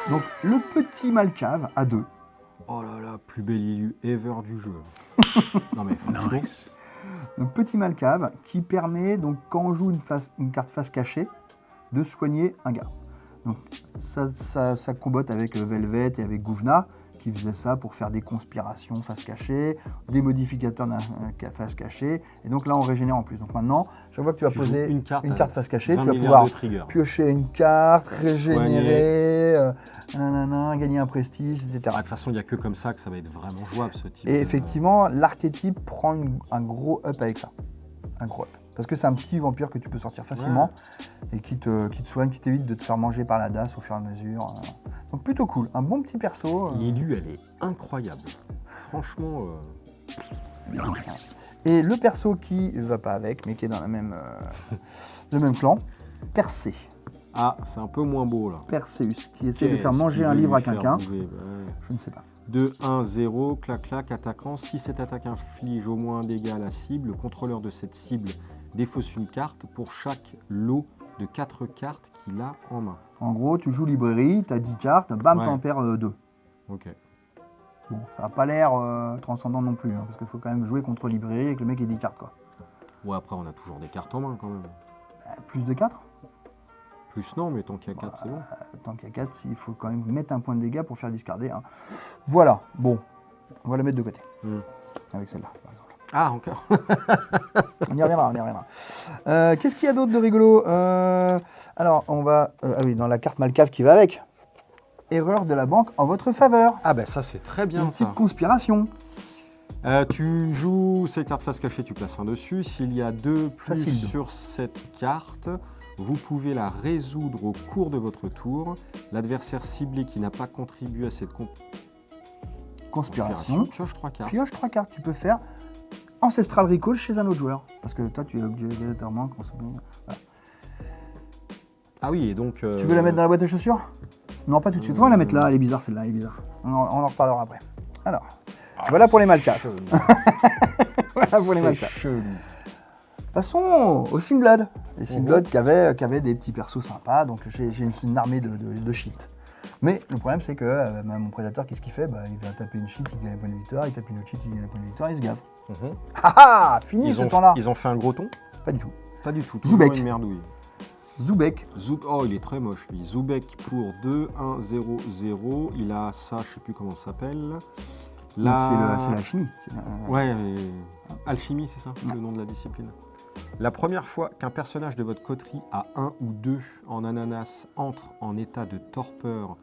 Donc le petit Malcave à 2. Oh là là, plus bel élu ever du jeu. Non mais franchement... Donc petit Malcave qui permet, donc, quand on joue une carte face cachée, de soigner un gars. Donc ça combotte avec Velvet et avec Gouvna, qui faisait ça pour faire des conspirations face cachée, des modificateurs face cachée, et donc là on régénère en plus. Donc maintenant, chaque fois que tu vas poser une carte face cachée, tu vas pouvoir piocher une carte, régénérer, gagner un prestige, etc. De toute façon, il n'y a que comme ça que ça va être vraiment jouable ce type. Et effectivement, l'archétype prend un gros up avec ça. Un gros up. Parce que c'est un petit vampire que tu peux sortir facilement et qui te soigne, qui t'évite de te faire manger par la DAS au fur et à mesure. Donc plutôt cool, un bon petit perso. L'élu, elle est incroyable. Franchement... Et le perso qui va pas avec, mais qui est dans le même clan, Persée. Ah, c'est un peu moins beau là. Perseus, qui essaie de faire manger un livre à quelqu'un. Je ne sais pas. 2, 1, 0, clac, clac, attaquant. Si cette attaque inflige au moins un dégât à la cible, le contrôleur de cette cible défausse une carte pour chaque lot de 4 cartes qu'il a en main. En gros, tu joues librairie, tu as 10 cartes, bam, t'en perds 2. Ok. Bon, ça n'a pas l'air transcendant non plus, parce qu'il faut quand même jouer contre librairie et que le mec ait 10 cartes, quoi. Ouais, après, on a toujours des cartes en main quand même. Plus de 4 ? Plus non, mais tant qu'il y a 4, c'est bon. Tant qu'il y a 4, il faut quand même mettre un point de dégâts pour faire discarder. Hein. Voilà, bon, on va la mettre de côté. Avec celle-là, par exemple. Ah, encore. On y reviendra, on y reviendra. Qu'est-ce qu'il y a d'autre de rigolo Alors, on va... ah oui, dans la carte Malcave qui va avec. Erreur de la banque en votre faveur. Ah ben ça, c'est très bien, Une ça. petite conspiration. Tu joues cette carte face cachée, tu places un dessus. S'il y a 2 plus Facile, deux. sur cette carte, vous pouvez la résoudre au cours de votre tour. L'adversaire ciblé qui n'a pas contribué à cette Conspiration. pioche 3 cartes. Pioche 3 cartes. Tu peux faire Ancestral Recall chez un autre joueur. Parce que toi, tu es obligatoirement... Voilà. Ah oui, et donc... Tu veux la mettre dans la boîte à chaussures? Non, pas tout de suite. On va la mettre là. Elle est bizarre, celle-là. Elle est bizarre. On en reparlera après. Alors, voilà pour les Malcaves. Voilà pour les Malcaves. Passons au Sinblood. Les Sinblood qui avaient des petits persos sympas, donc j'ai une armée de shift. Mais le problème, c'est que mon prédateur, qu'est-ce qu'il fait? Il va taper une cheat, il gagne un point de victoire, il tape une autre cheat, il gagne un point de victoire, il se gave. Ah, fini ce temps-là. Ils ont fait un gros ton? Pas du tout. Pas du tout. Zoubek. Une merdouille. Zoubek. Oh, il est très moche, lui. Zoubek pour 2, 1, 0, 0. Il a ça, je sais plus comment ça s'appelle. Là... C'est l'alchimie. Ouais, mais... Alchimie, c'est ça, le nom de la discipline. La première fois qu'un personnage de votre coterie à 1 ou 2 en ananas entre en état de torpeur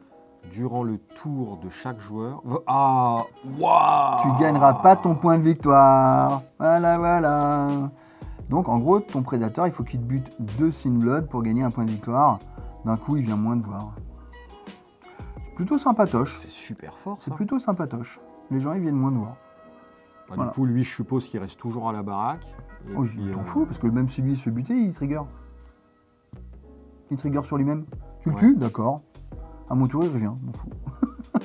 durant le tour de chaque joueur... Ah, waouh! Tu gagneras pas ton point de victoire. Voilà, voilà. Donc en gros, ton prédateur, il faut qu'il te bute 2 Sinblood pour gagner un point de victoire. D'un coup, il vient moins te voir. C'est plutôt sympatoche. C'est super fort, ça. C'est plutôt sympatoche. Les gens, ils viennent moins te voir. Du coup, lui, je suppose qu'il reste toujours à la baraque. Et oui, puis, il s'en fout, parce que même si lui il se fait buter, il trigger. Il trigger sur lui-même. Tu le tues? D'accord. À mon tour, il revient, m'en fous. Ouais,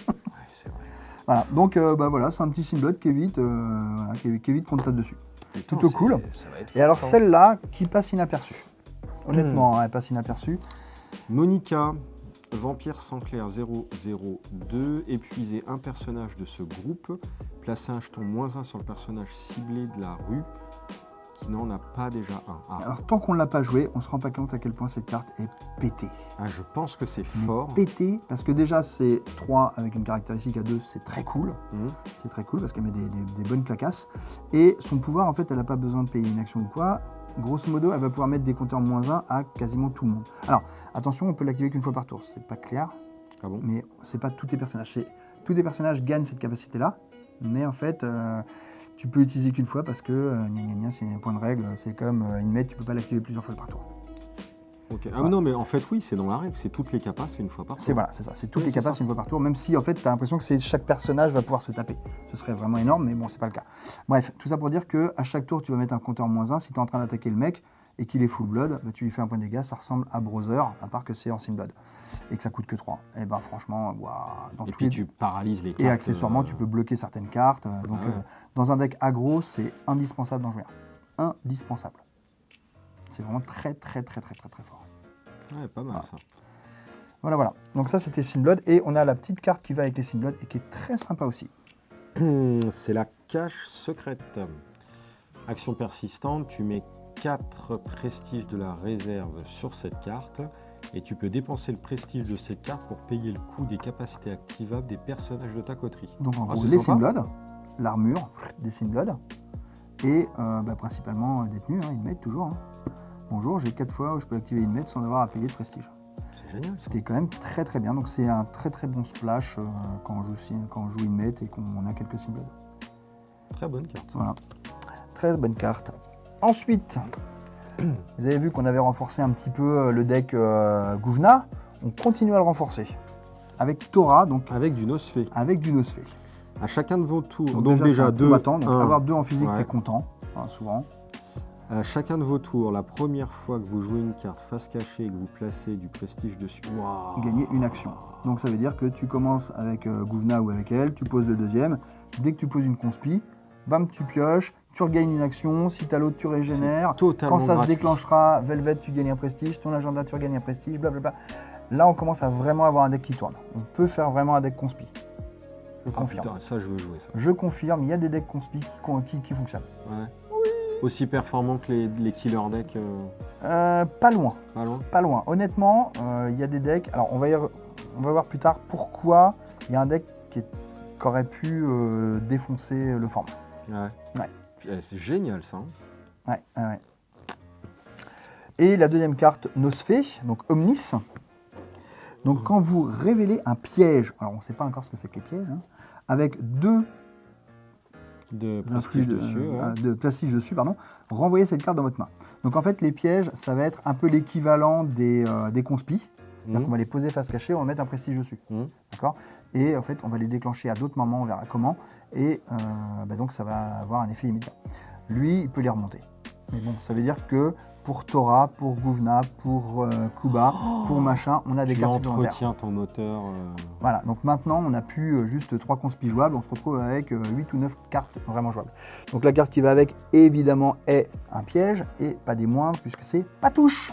c'est vrai. Voilà, donc voilà, c'est un petit Sinblood qui évite qu'on te tape dessus. Putain, plutôt cool. Ça va être Et alors fort. celle-là, qui passe inaperçue. Honnêtement, elle passe inaperçue. Monica, Vampire Sanclair 002, épuisez un personnage de ce groupe, placez un jeton -1 sur le personnage ciblé de la rue qui n'en a pas déjà un. Ah. Alors tant qu'on ne l'a pas joué, on ne se rend pas compte à quel point cette carte est pétée. Ah, je pense que c'est fort. Pétée, parce que déjà c'est 3 avec une caractéristique à 2, c'est très cool. Mhm. C'est très cool parce qu'elle met des bonnes claquasses. Et son pouvoir, en fait, elle n'a pas besoin de payer une action ou quoi. Grosso modo, elle va pouvoir mettre des compteurs -1 à quasiment tout le monde. Alors, attention, on peut l'activer qu'une fois par tour. C'est pas clair, Ah bon? mais c'est pas tous tes personnages. Tous tes personnages gagnent cette capacité-là, mais en fait, tu peux l'utiliser qu'une fois parce que, c'est un point de règle. C'est comme Inmate, tu peux pas l'activer plusieurs fois par tour. Ok. Ah non, mais en fait, oui, c'est dans la règle. C'est toutes les capas, c'est une fois par tour. C'est voilà, c'est ça. C'est toutes Oui, les c'est capacités ça. une fois par tour, même si en fait tu as l'impression que chaque personnage va pouvoir se taper. Ce serait vraiment énorme, mais bon, c'est pas le cas. Bref, tout ça pour dire que à chaque tour tu vas mettre un compteur -1. Si tu es en train d'attaquer le mec et qu'il est full blood, bah, tu lui fais un point de dégâts, ça ressemble à Brother, à part que c'est en Sinblood. Et que ça coûte que 3. Et ben franchement, waouh. Et puis tu paralyses les cartes. Et accessoirement, tu peux bloquer certaines cartes. Donc ouais. dans un deck aggro, c'est indispensable d'en jouer un. Indispensable. C'est vraiment très très très très très très fort. Ouais, pas mal ça. Voilà, voilà. Donc ça, c'était Sinblood. Et on a la petite carte qui va avec les Sinblood et qui est très sympa aussi. C'est la cache secrète. Action persistante, tu mets 4 prestiges de la réserve sur cette carte et tu peux dépenser le prestige de cette carte pour payer le coût des capacités activables des personnages de ta coterie. Donc en gros, c'est les sympa. Sinblood, l'armure des Sinblood et principalement détenus, Inmate toujours. Bonjour, j'ai 4 fois où je peux activer Inmate sans avoir à payer de prestige. C'est génial. Ce qui est quand même très très bien. Donc c'est un très très bon splash quand on joue Inmate et qu'on a quelques Sinblood. Très bonne carte. Ça. Voilà. Très bonne carte. Ensuite, vous avez vu qu'on avait renforcé un petit peu le deck Gouvna. On continue à le renforcer. Avec Torah, donc Avec du Nosfée. avec du Nosfée. À chacun de vos tours. Donc déjà c'est un 2. combattant, donc avoir 2 en physique, Ouais. t'es content, souvent. À chacun de vos tours, la première fois que vous jouez une carte face cachée et que vous placez du prestige dessus, waouh, Gagner une action. Donc ça veut dire que tu commences avec Gouvna ou avec elle, tu poses le deuxième. Dès que tu poses une conspi, bam, tu pioches, tu regagnes une action. Si t'as l'autre, tu régénères. totalement Quand ça se gratuit. déclenchera, Velvet, tu gagnes un prestige. Ton agenda, tu regagnes un prestige, blablabla. Là, on commence à vraiment avoir un deck qui tourne. On peut faire vraiment un deck conspi. Je Ah, confirme. putain, ça je veux jouer ça. Je confirme, il y a des decks conspi qui fonctionnent. Ouais. Aussi performant que les killer decks, Pas loin. pas loin. Pas loin. Honnêtement, il y a des decks. Alors, on va voir plus tard pourquoi il y a un deck qui aurait pu défoncer le format. Ouais. C'est génial ça. Hein. Ouais. Et la deuxième carte, Nosphée, donc Omnis. Donc, quand vous révélez un piège, alors on ne sait pas encore ce que c'est que les pièges, hein, avec deux De prestige dessus. Ouais. de prestige dessus, renvoyez cette carte dans votre main. Donc, en fait, les pièges, ça va être un peu l'équivalent des conspis. C'est-à-dire qu'on va les poser face cachée, on va mettre un prestige dessus. D'accord ? Et en fait, on va les déclencher à d'autres moments, on verra comment. Et donc, ça va avoir un effet immédiat. Lui, il peut les remonter. Mais bon, ça veut dire que pour Tora, pour Guvna, pour Kuba, pour machin, on a des cartes supplémentaires. Tu entretiens ton moteur. Voilà, donc maintenant, on n'a plus juste 3 conspis jouables, on se retrouve avec 8 ou 9 cartes vraiment jouables. Donc la carte qui va avec, évidemment, est un piège, et pas des moindres, puisque c'est Patouche.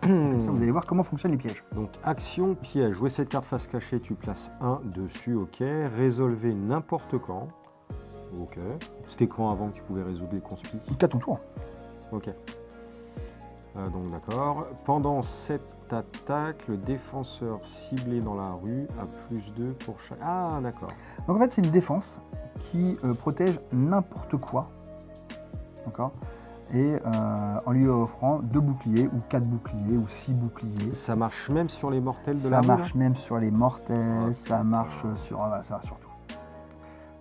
Comme ça, vous allez voir comment fonctionnent les pièges. Donc, action, piège. Jouer cette carte face cachée, tu places 1 dessus, ok. Résolvez n'importe quand. Ok. C'était quand avant que tu pouvais résoudre les conspis? Qu'à ton tour. Ok. Donc d'accord. Pendant cette attaque, le défenseur ciblé dans la rue a +2 pour chaque... Ah d'accord. Donc en fait, c'est une défense qui protège n'importe quoi. D'accord ? Et en lui offrant 2 boucliers, ou 4 boucliers, ou 6 boucliers. Ça marche même sur les mortels de la rue? Ça marche même sur les mortels, ça marche sur... ça marche sur tout.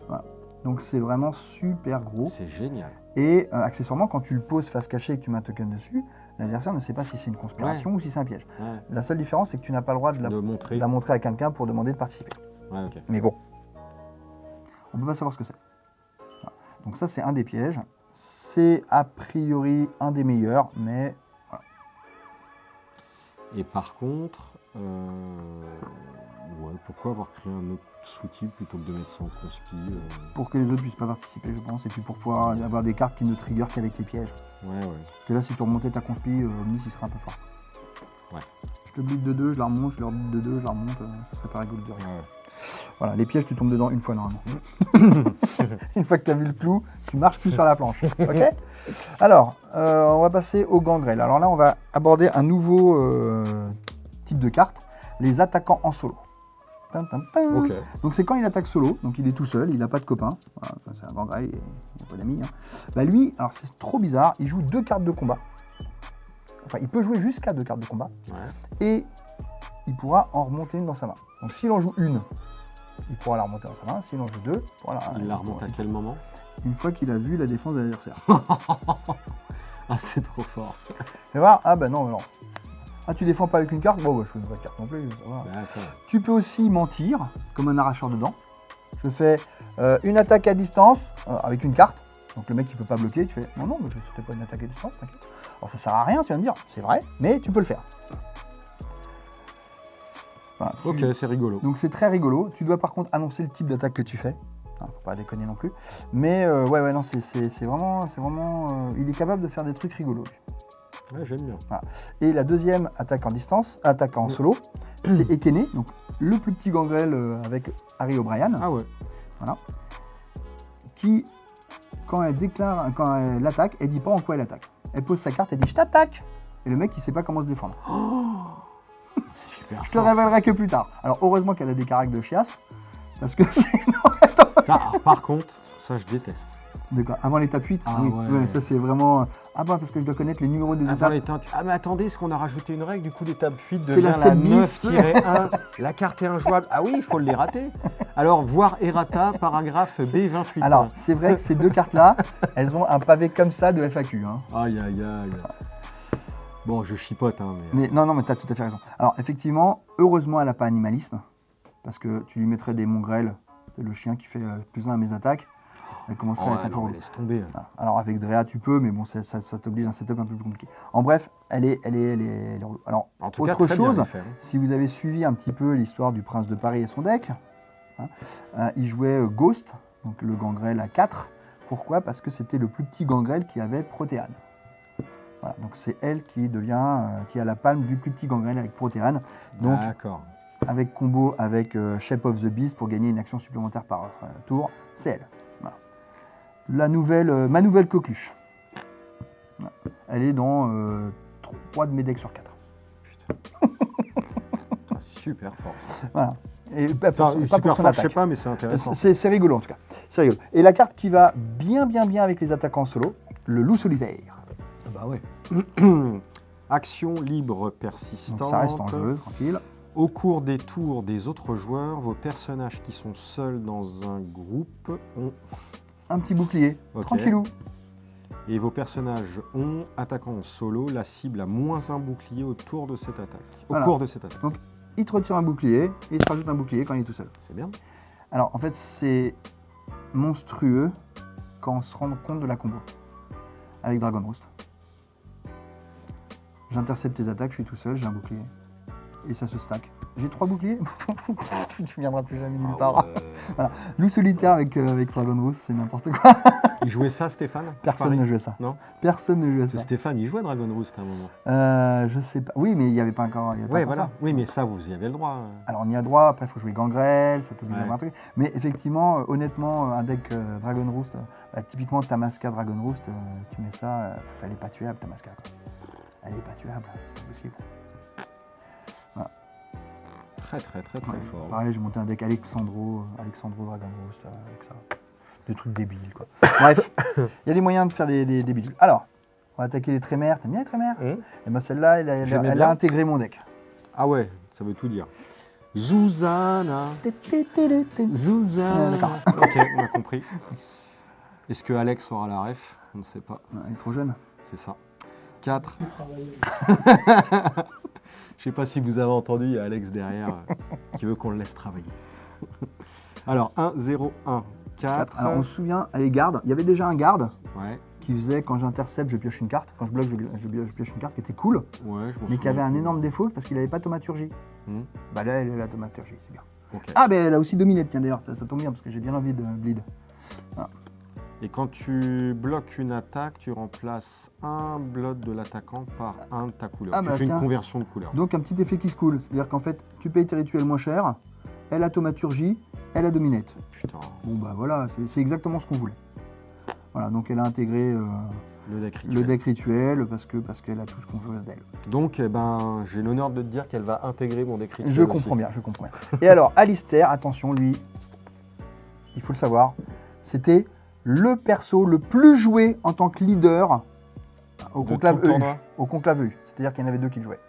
Voilà. Donc c'est vraiment super gros. C'est génial. Et accessoirement, quand tu le poses face cachée et que tu mets un token dessus, l'adversaire ne sait pas si c'est une conspiration ou si c'est un piège. Ouais. La seule différence, c'est que tu n'as pas le droit de la montrer à quelqu'un pour demander de participer. Ouais, ok. Mais bon, on ne peut pas savoir ce que c'est. Voilà. Donc ça, c'est un des pièges. C'est a priori un des meilleurs, mais voilà. Et par contre, pourquoi avoir créé un autre sous-type plutôt que de mettre ça en conspi Pour que les autres puissent pas participer, je pense, et puis pour pouvoir avoir des cartes qui ne trigger qu'avec les pièges. Ouais. Parce que là, si tu remontais ta conspi, Omnis, il serait un peu fort. Ouais. Je te blitz de 2, je la remonte, je leur blitz de 2, je la remonte, ce serait pas rigolo de rien. Ouais. Voilà, les pièges, tu tombes dedans une fois normalement. Une fois que tu as vu le clou, tu marches plus sur la planche. Ok ? Alors, on va passer aux gangrels. Alors là, on va aborder un nouveau type de carte, les attaquants en solo. Ok. Donc c'est quand il attaque solo, donc il est tout seul, il n'a pas de copain. Voilà, c'est un gangrel, il n'a pas d'amis. Hein. Bah lui, alors c'est trop bizarre, il joue 2 cartes de combat. Enfin, il peut jouer jusqu'à 2 cartes de combat. Ouais. Et il pourra en remonter une dans sa main. Donc s'il en joue une, il pourra la remonter dans sa main. S'il en joue 2, voilà. Il la remonte à quel moment? Une fois qu'il a vu la défense de l'adversaire. Ah, c'est trop fort. Tu vas voir, ah bah non. Ah, tu défends pas avec une carte? Bon, bah, je fais pas de carte non plus. Voilà. Tu peux aussi mentir, comme un arracheur de dents. Je fais une attaque à distance avec une carte. Donc le mec il peut pas bloquer, tu fais non, mais c'était pas une attaque à distance, t'inquiète. Alors ça sert à rien, tu vas me dire, c'est vrai, mais tu peux le faire. Voilà, ok, c'est rigolo. Donc c'est très rigolo. Tu dois par contre annoncer le type d'attaque que tu fais. Faut pas déconner non plus. Mais non, c'est vraiment, il est capable de faire des trucs rigolos. Ouais, j'aime bien. Voilà. Et la deuxième attaque en distance, attaque en solo, c'est Ekene, donc le plus petit gangrel avec Harry O'Brien. Ah ouais. Voilà. Qui, quand elle attaque, elle dit pas en quoi elle attaque. Elle pose sa carte, elle dit je t'attaque. Et le mec il sait pas comment se défendre. Super. Je te révélerai que plus tard. Alors heureusement qu'elle a des caractères de chiasse, parce que sinon... Par contre, ça je déteste. D'accord. Avant l'étape 8, ah, oui, ouais. Ça c'est vraiment... Ah bah parce que je dois connaître les numéros des étapes. Ah mais attendez, est-ce qu'on a rajouté une règle du coup d'étape 8 c'est la 7 bis. 9-1, la carte est injouable. Ah oui, il faut les rater. Alors, voir errata, paragraphe B28. Alors, c'est vrai que ces 2 cartes-là, elles ont un pavé comme ça de FAQ. Hein. Aïe. Bon, je chipote, hein, mais non, mais tu as tout à fait raison. Alors, effectivement, heureusement, elle n'a pas animalisme, parce que tu lui mettrais des mongrels, c'est le chien qui fait +1 à mes attaques, elle commencerait à être un peu... laisse tomber. Alors, avec Drea, tu peux, mais bon, ça t'oblige à un setup un peu plus compliqué. En bref, elle est relou. Alors, en tout autre cas, chose, bien fait, hein. Si vous avez suivi un petit peu l'histoire du Prince de Paris et son deck, il jouait Ghost, donc le gangrel à 4. Pourquoi? Parce que c'était le plus petit gangrel qui avait Protéane. Voilà, donc c'est elle qui a la palme du plus petit gangrel avec Protéane. Donc, avec combo avec Shape of the Beast pour gagner une action supplémentaire par tour, c'est elle. Voilà. Ma nouvelle coqueluche. Elle est dans 3 de mes decks sur 4. Putain. Ah, super fort. Ça. Voilà. Et pas Enfin, pour super son fort, je sais attaque. pas, mais c'est intéressant. C'est rigolo en tout cas. C'est rigolo. Et la carte qui va bien avec les attaquants solo, le loup solitaire. Bah ouais. Action libre persistante. Donc ça reste en jeu, tranquille. Au cours des tours des autres joueurs, vos personnages qui sont seuls dans un groupe ont... Un petit bouclier, Ok. tranquillou. Et vos personnages ont, attaquant en solo, la cible a -1 bouclier autour de cette attaque. Au Voilà. cours de cette attaque. Donc il te retire un bouclier et il te rajoute un bouclier quand il est tout seul. C'est bien. Alors en fait c'est monstrueux quand on se rend compte de la combo avec Dragon Roost. J'intercepte tes attaques, je suis tout seul, j'ai un bouclier. Et ça se stack. J'ai 3 boucliers. Tu viendras plus jamais nulle part. Loup solitaire avec Dragon Roost, c'est n'importe quoi. Il jouait ça, Stéphane Personne Pareil. ne jouait ça. Non. Personne ne jouait ça. Stéphane, il jouait à Dragon Roost à un moment. Je sais pas. Oui, mais il n'y avait pas encore. il y avait pas Ouais, encore voilà. ça. Oui, mais ça, vous y avez le droit. Alors on y a droit, après il faut jouer Gangrel, ça t'oblige à Ouais. avoir un truc. Mais effectivement, honnêtement, un deck Dragon Roost, typiquement Tamasca Dragon Roost, tu mets ça, elle est pas tuable Tamasca. Quoi. Elle est pas tuable, c'est pas possible. Très Ouais. fort. Pareil, j'ai monté un deck Alexandro Dragon Roost avec ça. Des trucs débiles quoi. Bref, il y a des moyens de faire des bidules. Alors, on va attaquer les trémères. T'aimes bien les trémères? Et ben celle-là, J'aimais elle bien. a intégré mon deck. Ah ouais, ça veut tout dire. Zuzana. Zuzana. D'accord. Ok, on a compris. Est-ce que Alex aura la ref? On ne sait pas. Elle est trop jeune. C'est ça. 4. Je sais pas si vous avez entendu, il y a Alex derrière qui veut qu'on le laisse travailler. Alors, 1, 0, 1, 4. Alors on se souvient, à les gardes, il y avait déjà un garde Ouais, qui faisait quand j'intercepte, je pioche une carte. Quand je bloque, je pioche une carte qui était cool, ouais, je m'en mais qui souviens. avait un énorme défaut parce qu'il n'avait pas thaumaturgie. Hmm, Bah là, elle a la thaumaturgie, c'est bien. ok. Ah, mais elle a aussi dominé, tiens d'ailleurs, ça tombe bien parce que j'ai bien envie de bleed. Et quand tu bloques une attaque, tu remplaces un bloc de l'attaquant par un de ta couleur. Ah tu bah fais tiens. une conversion de couleur. Donc un petit effet qui se coule, c'est-à-dire qu'en fait, tu payes tes rituels moins cher, elle a thaumaturgie, elle a dominate. Putain, Bon bah voilà, c'est exactement ce qu'on voulait. Voilà, donc elle a intégré le deck rituel. le deck rituel parce qu'elle a tout ce qu'on veut d'elle. Donc, eh ben, j'ai l'honneur de te dire qu'elle va intégrer mon deck rituel Je aussi. comprends bien, je comprends bien. Et alors, Alistair, attention, lui, il faut le savoir, c'était le perso le plus joué en tant que leader au De conclave tout le EU. tournoi. Au conclave EU. C'est-à-dire qu'il y en avait 2 qui le jouaient.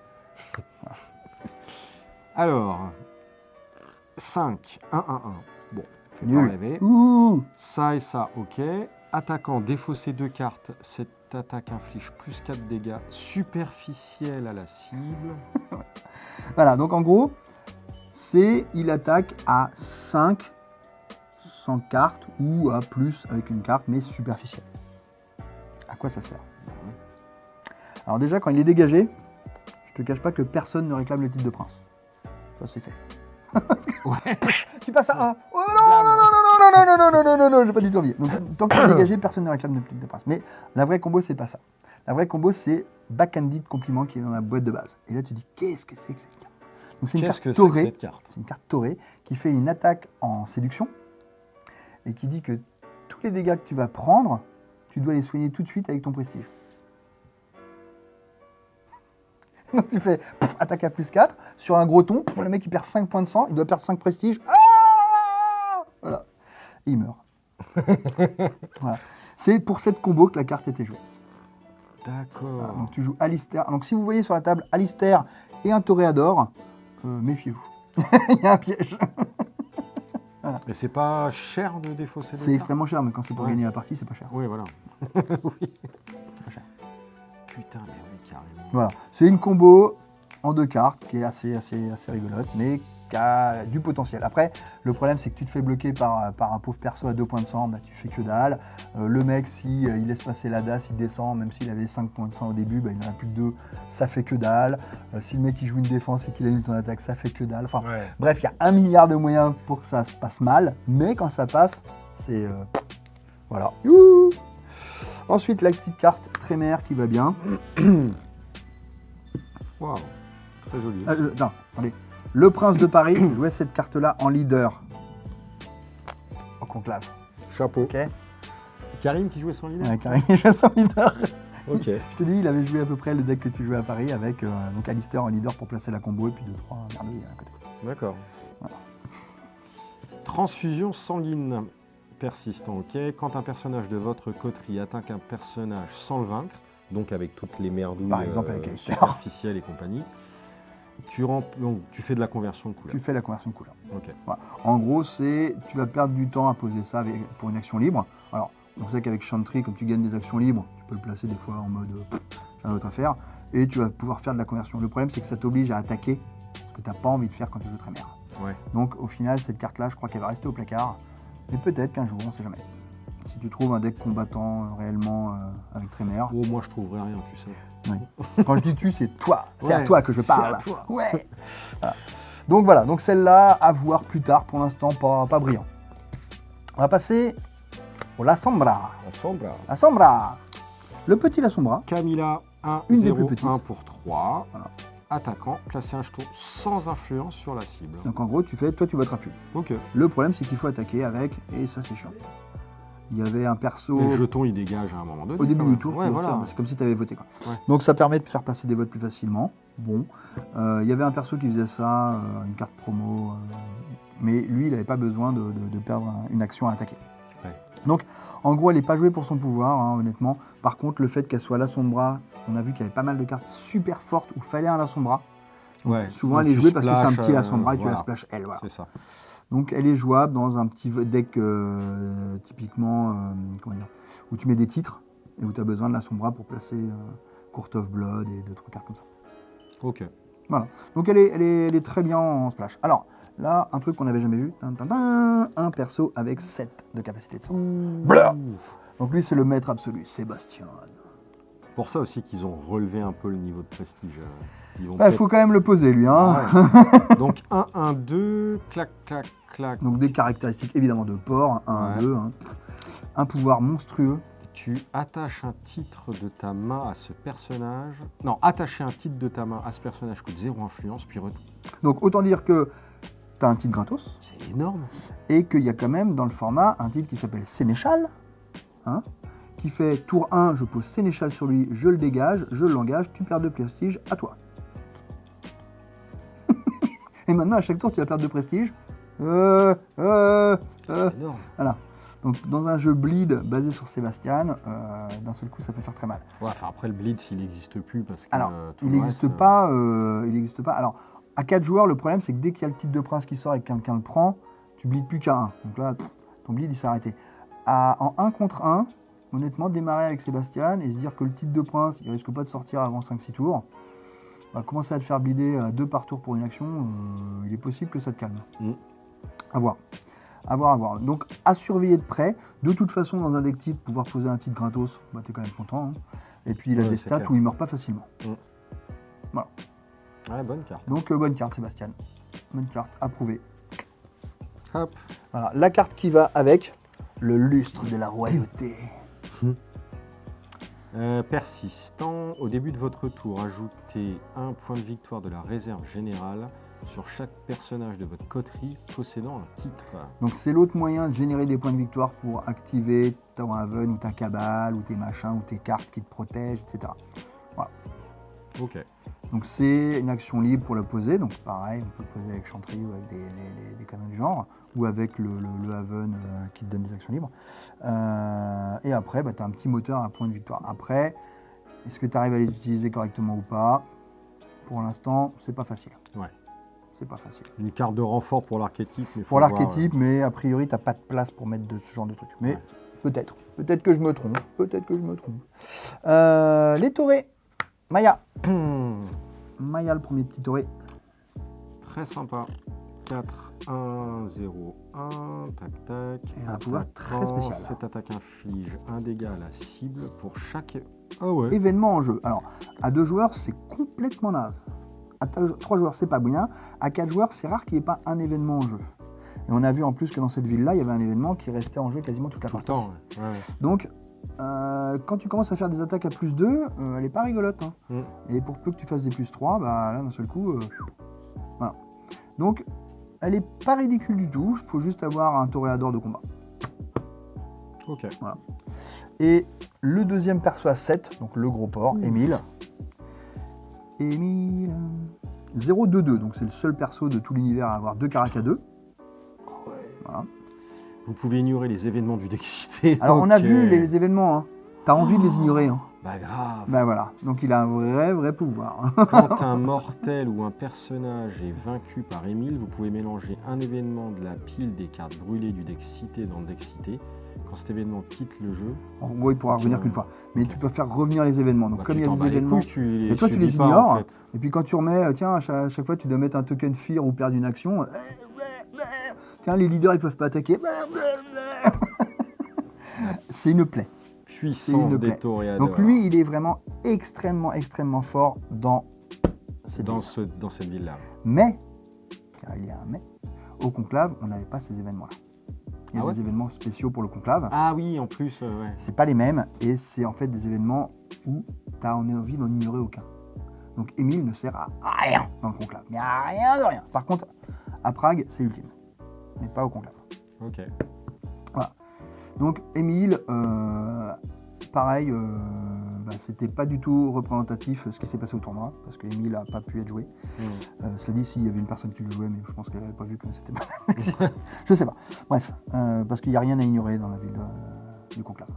Alors, 5, 1, 1, 1. Bon, fait Nul. pas rêver. Ouh. Ça et ça, ok. Attaquant, défausser 2 cartes. Cette attaque inflige plus 4 dégâts superficiels à la cible. Voilà, donc en gros, il attaque à 5 sans carte ou à plus avec une carte, mais superficielle. À quoi ça sert? Alors déjà, quand il est dégagé, je te cache pas que personne ne réclame le titre de prince. Ça, c'est fait. Ouais. Tu passes à 1. Oh non, j'ai pas du tout envie. Donc, tant qu'il est dégagé, personne ne réclame le titre de prince. Mais la vraie combo, c'est pas ça. La vraie combo, c'est backhanded compliment qui est dans la boîte de base. Et là, tu dis, qu'est-ce que c'est que cette carte? Donc, c'est une Qu'est-ce que carte c'est que taurée. cette carte? C'est une carte taurée qui fait une attaque en séduction et qui dit que tous les dégâts que tu vas prendre, tu dois les soigner tout de suite avec ton prestige. Donc tu fais attaque à plus 4 sur un gros ton, le mec il perd 5 points de sang, il doit perdre 5 prestige. Ah voilà. Et il meurt. Voilà. C'est pour cette combo que la carte était jouée. D'accord. Voilà, donc tu joues Alistair. Donc si vous voyez sur la table Alistair et un Toréador, méfiez-vous. Il y a un piège. Mais c'est pas cher de défausser C'est deux extrêmement cher, mais quand c'est pour Ouais. gagner la partie, c'est pas cher. cartes? Oui, voilà. Oui. C'est pas cher. Putain, mais oui, carrément. Voilà, c'est une combo en 2 cartes qui est assez rigolote, mais qui a du potentiel. Après, le problème c'est que tu te fais bloquer par un pauvre perso à 2 points de sang, bah, tu fais que dalle. Le mec, si il laisse passer la DAS, il descend, même s'il avait 5 points de sang au début, bah, il n'en a plus que 2, ça fait que dalle. Si le mec il joue une défense et qu'il annule ton attaque, ça fait que dalle. Enfin, Ouais. bref, il y a 1 milliard de moyens pour que ça se passe mal, mais quand ça passe, c'est... voilà. Youhou. Ensuite, la petite carte Trémère qui va bien. Waouh. Très joli. Attends, attendez. Le prince de Paris jouait cette carte-là en leader. En conclave. Chapeau. Ok. Karim qui jouait sans leader. Ouais, Karim jouait son leader. Ok. Je te dis, il avait joué à peu près le deck que tu jouais à Paris avec donc Alistair en leader pour placer la combo et puis 2-3 merdouilles à côté. D'accord. Voilà. Transfusion sanguine. Persistant, ok. Quand un personnage de votre coterie attaque un personnage sans le vaincre, donc avec toutes les merdouilles Par exemple avec Alistair. superficielles et compagnie, donc, tu fais de la conversion de couleur. Tu fais la conversion de couleur. Ok. Voilà. En gros, tu vas perdre du temps à poser ça pour une action libre. Alors, on sait qu'avec Chantry, comme tu gagnes des actions libres, tu peux le placer des fois en mode j'ai rien d'autre à faire, et tu vas pouvoir faire de la conversion. Le problème, c'est que ça t'oblige à attaquer ce que tu n'as pas envie de faire quand tu joues Tremere. Ouais. Donc, au final, cette carte-là, je crois qu'elle va rester au placard, mais peut-être qu'un jour, on ne sait jamais. Si tu trouves un deck combattant réellement avec Tremere. Oh, moi, je trouverai rien, tu sais. Oui. Quand je dis tu, c'est toi. C'est à Ouais, toi que je parle. c'est à toi. Ouais. Voilà. Donc voilà, donc celle-là, à voir plus tard, pour l'instant, pas brillant. On va passer au La Sombra. La Sombra. La Sombra. Le petit La Sombra. Camilla, 1, Une des 0, plus petites. 1 pour 3. Voilà. Attaquant, placer un jeton sans influence sur la cible. Donc en gros, toi tu voteras plus. Ok. Le problème, c'est qu'il faut attaquer avec, et ça c'est chiant. Il y avait un perso Mais le jeton, il dégage à un moment donné. au début quand du même. tour, Ouais, voilà. c'est comme si tu avais voté. Quoi. Ouais. Donc ça permet de faire passer des votes plus facilement. Bon, il y avait un perso qui faisait ça, une carte promo, mais lui, il n'avait pas besoin de perdre une action à attaquer. Ouais. Donc, en gros, elle n'est pas jouée pour son pouvoir, hein, honnêtement. Par contre, le fait qu'elle soit La Sombra, on a vu qu'il y avait pas mal de cartes super fortes où il fallait un La Sombra. Ouais. Souvent, Donc, elle est tu jouée parce que c'est un splashes, petit La Sombra et tu voilà. la splash elle. Voilà. C'est ça. Donc, elle est jouable dans un petit deck typiquement, comment dire, où tu mets des titres et où tu as besoin de La Sombra pour placer Court of Blood et 2-3 cartes comme ça. Ok. Voilà. Donc elle est très bien en splash. Alors là, un truc qu'on n'avait jamais vu, un perso avec 7 de capacité de son. Blah. Donc lui, c'est le maître absolu, Sébastien. Pour ça aussi qu'ils ont relevé un peu le niveau de prestige. Ils vont Il faut quand même le poser, lui. Hein. Ah ouais. Donc 1, 1, 2, clac, clac, clac. Donc des caractéristiques évidemment de port, 1, Ouais. 2. Hein. Un pouvoir monstrueux. Tu attaches un titre de ta main à ce personnage. Non, attacher un titre de ta main à ce personnage coûte 0 influence, puis Donc autant dire que tu as un titre gratos. c'est énorme. Et qu'il y a quand même dans le format un titre qui s'appelle Sénéchal. Hein, qui fait tour 1, je pose Sénéchal sur lui, je le dégage, je l'engage, tu perds de prestige, à toi. Et maintenant, à chaque tour, tu vas perdre de prestige. C'est énorme. Voilà. Donc, dans un jeu bleed basé sur Sébastien, d'un seul coup, ça peut faire très mal. Ouais, enfin après le bleed, s'il n'existe plus, parce que Alors, tout il le n'existe reste, pas. Il n'existe pas. Alors, à 4 joueurs, le problème, c'est que dès qu'il y a le titre de prince qui sort et que quelqu'un le prend, tu bleeds plus qu'à 1. Donc là, ton bleed, il s'est arrêté. En 1 contre 1, honnêtement, démarrer avec Sébastien et se dire que le titre de prince, il risque pas de sortir avant 5-6 tours, va commencer à te faire bleeder à 2 par tour pour une action, il est possible que ça te calme. À voir. À voir. Donc, à surveiller de près. De toute façon, dans un deck titre, pouvoir poser un titre gratos, bah, t'es quand même content. Hein. Et puis, il a Ouais, des c'est stats clair. où il meurt pas facilement. Voilà. Ouais, bonne carte. Donc, bonne carte, Sébastien. Bonne carte, approuvée. Hop. Voilà, la carte qui va avec le lustre de la royauté. Persistant, au début de votre tour, ajoutez un point de victoire de la réserve générale sur chaque personnage de votre coterie possédant un titre. Donc c'est l'autre moyen de générer des points de victoire pour activer ton Haven ou ta cabale ou tes machins ou tes cartes qui te protègent, etc. Voilà. Ok. Donc c'est une action libre pour le poser. Donc pareil, on peut le poser avec Chantry ou avec des canons du genre ou avec le Haven qui te donne des actions libres. Et après, tu as un petit moteur à point de victoire. Après, est-ce que tu arrives à les utiliser correctement ou pas? Pour l'instant, c'est pas facile. Ouais. C'est pas facile. Une carte de renfort pour l'archétype. mais faut Pour voir, l'archétype, mais a priori, t'as pas de place pour mettre de ce genre de truc. Mais Ouais. peut-être. Peut-être que je me trompe. Les taurés. Maya. Maya, le premier petit tauré. Très sympa. 4, 1, 0, 1, tac, tac. Et un pouvoir très Attaquant, spécial. Cette attaque inflige un dégât à la cible pour chaque... Ah ouais. Événement en jeu. Alors, à 2 joueurs, c'est complètement naze. À 3 joueurs, c'est pas bien. À 4 joueurs, c'est rare qu'il n'y ait pas un événement en jeu. Et on a vu en plus que dans cette ville-là, il y avait un événement qui restait en jeu quasiment toute la Tout le partie. temps, ouais. Ouais. Donc, quand tu commences à faire des attaques à plus 2, elle est pas rigolote. Hein. Et pour peu que tu fasses des plus 3, bah là, d'un seul coup, voilà. Donc, elle est pas ridicule du tout. Il faut juste avoir un toréador de combat. Ok. Voilà. Et le deuxième perso à 7, donc le gros porc, Émile. Émile. 0-2-2, donc c'est le seul perso de tout l'univers à avoir 2 caracs à 2. Voilà. Vous pouvez ignorer les événements du Dexité. Alors on a ok. vu les événements, hein. T'as envie de les ignorer. Hein. Bah grave. Bah voilà, donc il a un vrai pouvoir. Quand un mortel ou un personnage est vaincu par Émile, vous pouvez mélanger un événement de la pile des cartes brûlées du Dexité dans le Dexité. Quand cet événement quitte le jeu, En gros, il pourra revenir qu'une fois. Mais tu peux faire revenir les événements. Donc bah, comme tu il y a t'en des bats les événements... couilles, Mais toi, tu subis les pas, ignores. en fait. Et puis quand tu remets, tiens, à chaque fois, tu dois mettre un token fear ou perdre une action. Tiens, les leaders, ils peuvent pas attaquer. C'est une plaie. Puissance une des plaie. toréadors. Donc lui, il est vraiment extrêmement fort dans cette ville. dans cette ville-là. Mais, car il y a un mais, au conclave, on n'avait pas ces événements-là. Il y a Ah ouais des événements spéciaux pour le conclave. Ah oui, en plus, ouais. C'est pas les mêmes et c'est en fait des événements où tu as envie d'en ignorer aucun. Donc Émile ne sert à rien dans le conclave, mais à rien de rien. Par contre, à Prague, c'est ultime, mais pas au conclave. Ok. Voilà. Donc Émile, pareil, c'était pas du tout représentatif ce qui s'est passé au tournoi, parce qu'Émile n'a pas pu être joué. Cela dit, s'il y avait une personne qui le jouait, mais je pense qu'elle n'avait pas vu que c'était pas. Je sais pas. Bref, parce qu'il n'y a rien à ignorer dans la ville du conclave.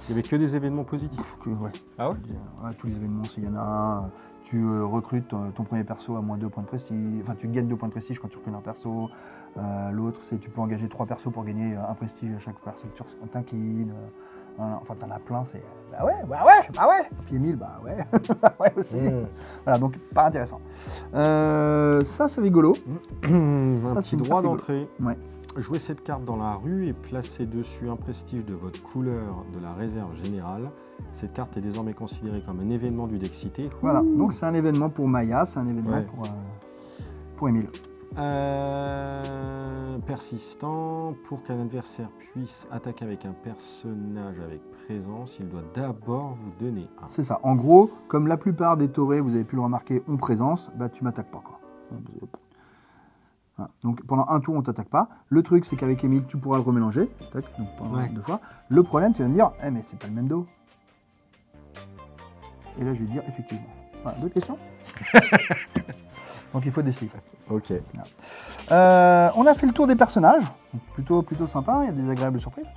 Il n'y avait que des événements positifs. Ouais. Ah ouais Ouais, tous les événements, s'il y en a un, tu recrutes ton premier perso à moins 2 points de prestige, enfin tu gagnes 2 points de prestige quand tu recrutes un perso. L'autre, c'est tu peux engager 3 persos pour gagner un prestige à chaque perso que tu t'inclines. Voilà. Enfin, t'en as plein, c'est bah ouais. Puis Émile, bah ouais, bah ouais aussi. Voilà, donc pas intéressant. Ça, c'est rigolo. Un Ça, petit c'est une droit carte d'entrée. Ouais. Jouez cette carte dans la rue et placez dessus un prestige de votre couleur de la réserve générale. Cette carte est désormais considérée comme un événement du Dexité. Voilà, donc c'est un événement pour Maya, c'est un événement Ouais. pour Émile. Persistant, pour qu'un adversaire puisse attaquer avec un personnage avec présence, il doit d'abord vous donner un. C'est ça. En gros, comme la plupart des taurés, vous avez pu le remarquer, ont présence, bah tu m'attaques pas quoi. Voilà. Donc pendant un tour, on t'attaque pas. Le truc, c'est qu'avec Émile, tu pourras le remélanger. Tac, donc pendant Ouais. 2 fois. Le problème, tu vas me dire, mais c'est pas le même dos. Et là, je vais te dire, effectivement. Voilà, d'autres questions? Donc il faut des sleeves. Ok. On a fait le tour des personnages, donc plutôt sympa, il y a des agréables surprises.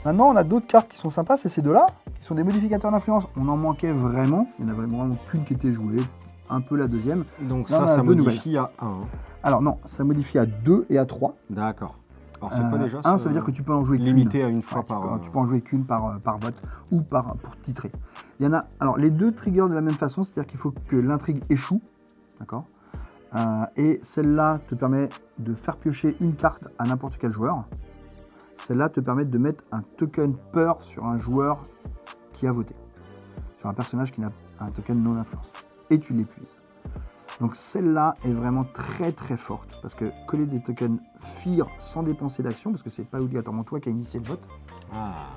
Maintenant, on a d'autres cartes qui sont sympas, c'est ces deux-là, qui sont des modificateurs d'influence. On en manquait vraiment, il n'y en avait vraiment qu'une qui était jouée, un peu la deuxième. Donc Là, on a ça deux modifie à 1. Alors non, ça modifie à 2 et à 3. D'accord. Alors c'est quoi déjà 1, ça veut dire que tu peux en jouer qu'une. limité à une fois Ouais, par... tu peux en jouer qu'une par vote ou pour titrer. Il y en a. Alors les deux triggers de la même façon, c'est-à-dire qu'il faut que l'intrigue échoue, d'accord. Et celle-là te permet de faire piocher une carte à n'importe quel joueur. Celle-là te permet de mettre un token peur sur un joueur qui a voté, sur un personnage qui n'a un token non influence. Et tu l'épuises. Donc celle-là est vraiment très forte parce que coller des tokens fear sans dépenser d'action, parce que c'est pas obligatoirement toi qui as initié le vote,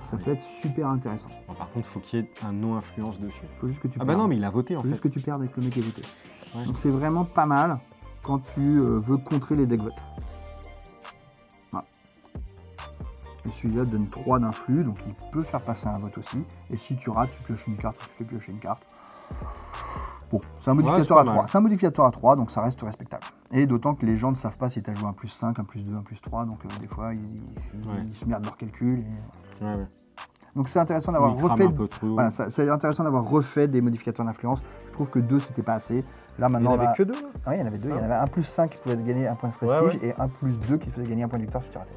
ça peut être super intéressant. Bon, par contre, il faut qu'il y ait un non-influence dessus. Il faut juste que tu Ah perdes. bah non, mais il a voté en faut fait. juste que tu perdes avec le mec qui a voté. Ouais. Donc c'est vraiment pas mal quand tu veux contrer les decks votes. Voilà. Et celui-là donne 3 d'influx, donc il peut faire passer un vote aussi. Et si tu rates, tu pioches une carte, tu fais piocher une carte. Bon, c'est un modificateur c'est à pas 3. mal. C'est un modificateur à 3, donc ça reste respectable. Et d'autant que les gens ne savent pas si tu as joué un plus 5, un plus 2, un plus 3, donc des fois ils se merdent leur calcul. Ouais. Donc c'est intéressant d'avoir Il crame refait. un peu trop. Voilà, c'est intéressant d'avoir refait des modificateurs d'influence. Je trouve que 2 c'était pas assez. Là Il maintenant. n'y en avait que 2 là. Ah oui, il y en avait 2. Il y en avait un plus 5 qui pouvait gagner un point de prestige et un plus 2 qui faisait gagner un point de victoire si tu ratais.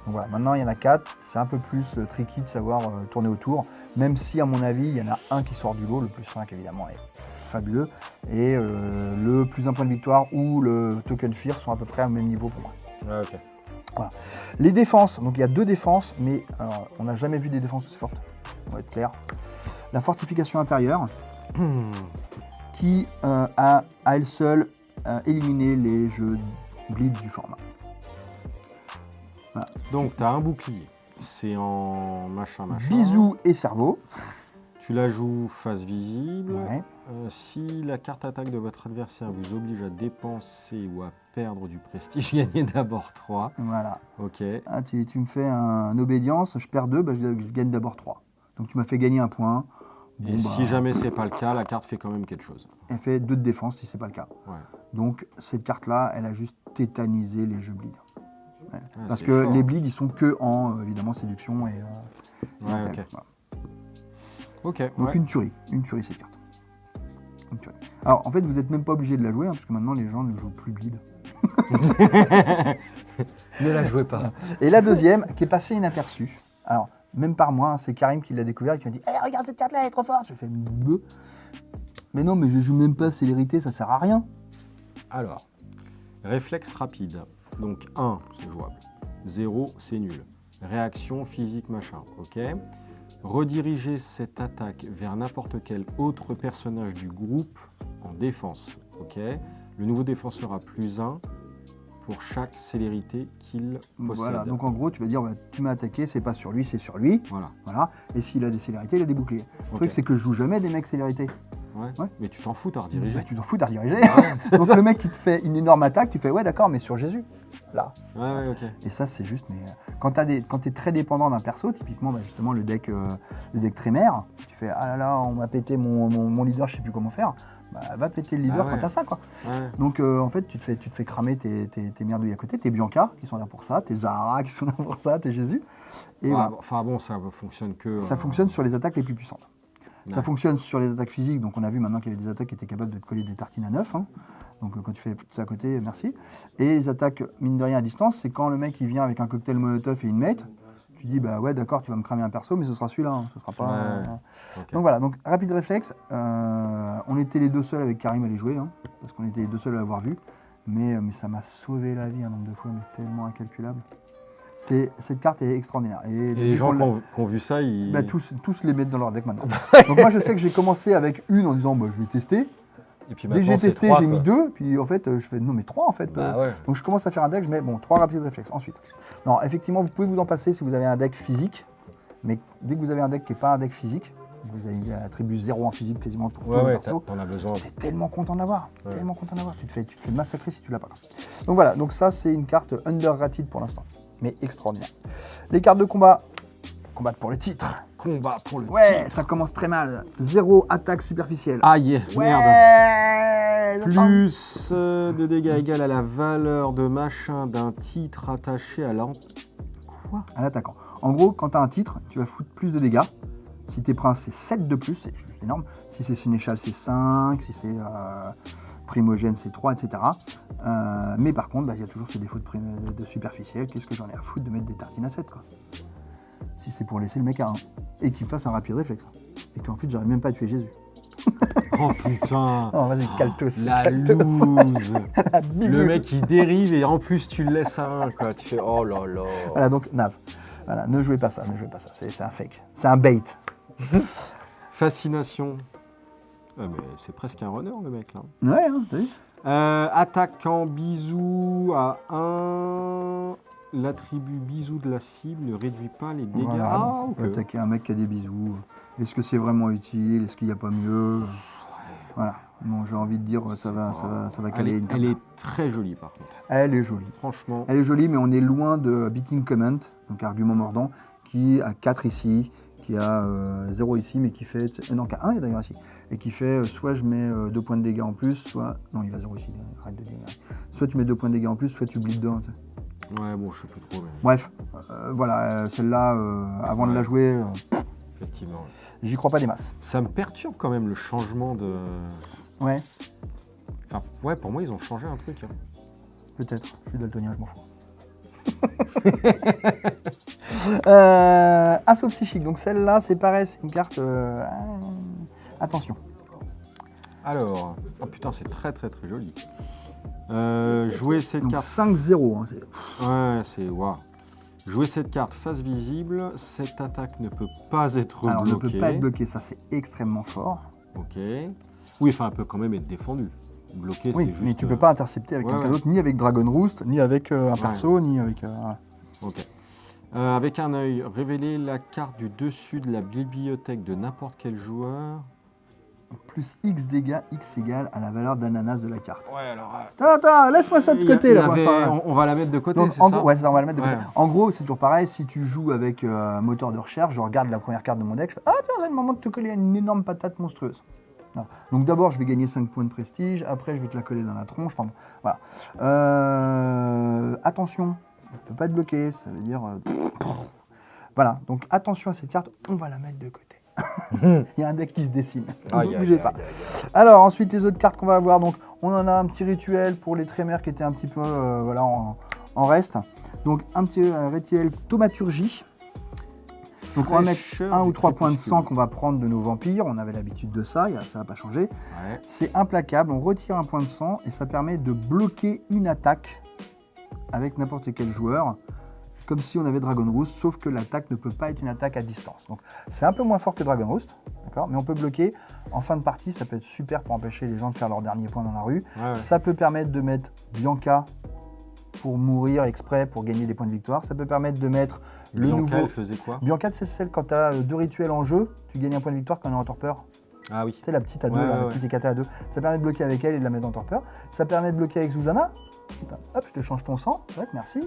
Donc voilà, maintenant il y en a 4. C'est un peu plus tricky de savoir tourner autour. Même si à mon avis, il y en a un qui sort du lot. Le plus 5 évidemment est fabuleux. Et le plus un point de victoire ou le token fear sont à peu près au même niveau pour moi. Ouais, ok. Voilà. Les défenses, donc il y a 2 défenses, mais alors, on n'a jamais vu des défenses aussi fortes. On va être clair. La fortification intérieure, qui a à elle seule éliminé les jeux bleed du format. Voilà. Donc, tu as un bouclier. C'est en machin. Bisous et cerveau. Tu la joues face visible. Ouais. Si la carte attaque de votre adversaire vous oblige à dépenser ou à perdre du prestige, gagner d'abord 3. Voilà. Ok. Ah, tu me fais un obédience, je perds 2, je gagne d'abord 3. Donc tu m'as fait gagner un point. Bon, Et si jamais c'est pas le cas, la carte fait quand même quelque chose. Elle fait 2 de défense si c'est pas le cas. Ouais. Donc cette carte-là, elle a juste tétanisé les jeux bleed. Ouais. Ah, Parce c'est que fort. les bleeds, ils sont que en, évidemment, séduction et Ouais, intel. ok. Voilà. Ok. Donc Ouais. une tuerie cette carte. Une tuerie. Alors en fait, vous n'êtes même pas obligé de la jouer, parce que maintenant les gens ne jouent plus bleed. Ne la jouez pas. Et la deuxième, qui est passée inaperçue. Alors, même par moi, c'est Karim qui l'a découvert et qui m'a dit hey, regarde cette carte-là, elle est trop forte. Je fais Bleu. Mais non, mais je joue même pas célérité, ça sert à rien. Alors, réflexe rapide. Donc 1, c'est jouable. 0, c'est nul. Réaction physique, machin. Ok. Rediriger cette attaque vers n'importe quel autre personnage du groupe en défense. Ok. Le nouveau défenseur a +1 pour chaque célérité qu'il possède. Voilà, donc en gros, tu vas dire bah, tu m'as attaqué, c'est pas sur lui, c'est sur lui. Voilà. Voilà. Et s'il a des célérités, il a des boucliers. Le Ok. truc, c'est que je joue jamais des mecs célérité. Ouais. Ouais. Mais tu t'en fous, t'as redirigé. Bah, tu t'en fous, t'as redirigé. Donc le mec qui te fait une énorme attaque, tu fais ouais, d'accord, mais sur Jésus. Là. Ouais, ok. Et ça, c'est juste, mais quand tu es très dépendant d'un perso, typiquement, bah, justement, le deck Trémère, tu fais ah là là, on m'a pété mon leader, je sais plus comment faire. Bah, va péter le leader Ah ouais. quand t'as ça, quoi. Ouais. Donc, en fait, tu te fais cramer tes merdouilles à côté, tes Bianca qui sont là pour ça, tes Zahara qui sont là pour ça, tes Jésus. Et Ouais, voilà. enfin bon, ça fonctionne que. Ça fonctionne sur les attaques les plus puissantes. Ça Ouais. fonctionne sur les attaques physiques, donc on a vu maintenant qu'il y avait des attaques qui étaient capables de te coller des tartines à 9. Hein. Donc quand tu fais ça à côté, merci. Et les attaques, mine de rien, à distance, c'est quand le mec il vient avec un cocktail Molotov et une mate, tu dis bah ouais d'accord, tu vas me cramer un perso, mais ce sera celui-là, hein, ce sera pas... Ouais. Ok. Donc voilà, donc rapide réflexe, on était les deux seuls avec Karim à les jouer, hein, parce qu'on était les deux seuls à l'avoir vu, mais ça m'a sauvé la vie un nombre de fois, mais tellement incalculable. Cette carte est extraordinaire. Et les gens qui ont vu ça, ils. bah, tous les mettent dans leur deck maintenant. Donc moi je sais que j'ai commencé avec une en disant bah, je vais tester. Et puis Dès que maintenant, j'ai c'est testé, 3, j'ai quoi. mis 2, puis en fait je fais non mais 3 en fait. Bah ouais. Donc je commence à faire un deck, je mets bon 3 rapides réflexes. Ensuite, non effectivement vous pouvez vous en passer si vous avez un deck physique, mais dès que vous avez un deck qui n'est pas un deck physique, vous avez attribut 0 en physique quasiment pour tous les Ouais, persos. t'en as besoin. T'es tellement content de l'avoir, Ouais. tellement content de l'avoir. Tu te fais massacrer si tu l'as pas. Donc voilà, donc ça c'est une carte underrated pour l'instant, mais extraordinaire. Les cartes de combat, combattre pour le titre. Combat pour le Ouais, titre. ça commence très mal. 0 attaque superficielle. Aïe, ouais, merde. le Plus de dégâts égal à la valeur de machin d'un titre attaché à Quoi à l'attaquant. En gros, quand tu as un titre, tu vas foutre plus de dégâts. Si t'es prince, c'est 7 de plus, c'est juste énorme. Si c'est sénéchal, c'est 5. Si c'est primogène, c'est 3, etc. Mais par contre, il y a toujours ce défaut de superficiel. Qu'est-ce que j'en ai à foutre de mettre des tartines à 7, quoi. Si c'est pour laisser le mec à 1. Et qu'il fasse un rapide réflexe. Et qu'ensuite, j'arrive même pas à tuer Jésus. Oh putain. Non, vas-y, caltos. La caltos. loose. La big Le loose. mec il dérive et en plus tu le laisses à 1 quoi. Tu fais oh là là. Voilà, donc naze. Voilà, ne jouez pas ça, ne jouez pas ça. C'est un fake. C'est un bait. Fascination. Ah, mais c'est presque un runner le mec là. Ouais, hein, t'as vu. Attaque en bisou à 1. L'attribut bisou de la cible ne réduit pas les dégâts. Voilà, Ah, donc, ok. attaquer un mec qui a des bisous. Est-ce que c'est vraiment utile? Est-ce qu'il n'y a pas mieux? Voilà. Bon, j'ai envie de dire, ça va caler une Elle est très jolie par contre. Elle est jolie. Franchement. Elle est jolie, mais on est loin de Beating Comment, donc argument mordant, qui a 4 ici, qui a 0 ici, mais qui fait... Non, qui a 1 d'ailleurs ici. Et qui fait, soit je mets 2 points de dégâts en plus, soit... Non, il va 0 ici, arrête de dire. Soit tu mets 2 points de dégâts en plus, soit tu bleeds 2. Ouais, bon, je sais plus trop. Mais... Bref, voilà, celle-là, avant de la jouer, Effectivement. j'y crois pas des masses. Ça me perturbe quand même le changement de. Ouais, Enfin, ouais, pour moi, ils ont changé un truc. Hein. peut-être. Je suis daltonien, je m'en fous. Assaut psychique, donc celle-là, c'est pareil, c'est une carte... attention. Alors, oh putain, c'est très très très joli. Jouer cette Donc carte. 5-0. Hein, Ouais, c'est waouh. Jouer cette carte face visible. Cette attaque ne peut pas être alors, ne bloquée. peut pas être bloqué, ça c'est extrêmement fort. Ok. Oui, enfin, elle peut quand même être défendue. Bloquée, Oui, c'est juste. mais tu peux pas intercepter avec ouais, quelqu'un ouais. d'autre, ni avec Dragon Roost, ni avec un perso, ni avec... Ok. Avec un œil, révéler la carte du dessus de la bibliothèque de n'importe quel joueur. plus X dégâts, X égale à la valeur d'ananas de la carte. Ouais, alors. Attends, laisse-moi ça de côté là pour l'instant. On va la mettre de côté, Donc, c'est en ça gros, ouais, c'est ça, on va la mettre de côté. Ouais. En gros, c'est toujours pareil, si tu joues avec un moteur de recherche, je regarde la première carte de mon deck, je fais ah tiens, c'est le moment de te coller à une énorme patate monstrueuse. Non. Donc d'abord, je vais gagner 5 points de prestige, après je vais te la coller dans la tronche, enfin bon, voilà. Attention, on ne peut pas être bloqué, ça veut dire... voilà, donc attention à cette carte, on va la mettre de côté. Il y a un deck qui se dessine, ne bougez pas. Alors ensuite, les autres cartes qu'on va avoir, donc on en a un petit rituel pour les trémères qui étaient un petit peu voilà, en reste. Donc un petit rituel thaumaturgie. Donc on va mettre 1 ou 3 points de sang qu'on va prendre de nos vampires, on avait l'habitude de ça, ça n'a pas changé. Ouais. C'est implacable, on retire un point de sang et ça permet de bloquer une attaque avec n'importe quel joueur, comme si on avait Dragon Roost, sauf que l'attaque ne peut pas être une attaque à distance. Donc c'est un peu moins fort que Dragon Roost, d'accord, mais on peut bloquer. En fin de partie, ça peut être super pour empêcher les gens de faire leur dernier point dans la rue. Ouais. Ça peut permettre de mettre Bianca pour mourir exprès, pour gagner des points de victoire. Ça peut permettre de mettre le Bianca, nouveau... elle faisait quoi? Bianca, c'est celle quand tu as 2 rituels en jeu, tu gagnes un point de victoire quand on est en torpeur. Ah oui. Tu sais, la petite à 2, Ouais, la ouais. petite écata à 2. Ça permet de bloquer avec elle et de la mettre en torpeur. Ça permet de bloquer avec Zuzana. Hop, je te change ton sang. Ouais, merci.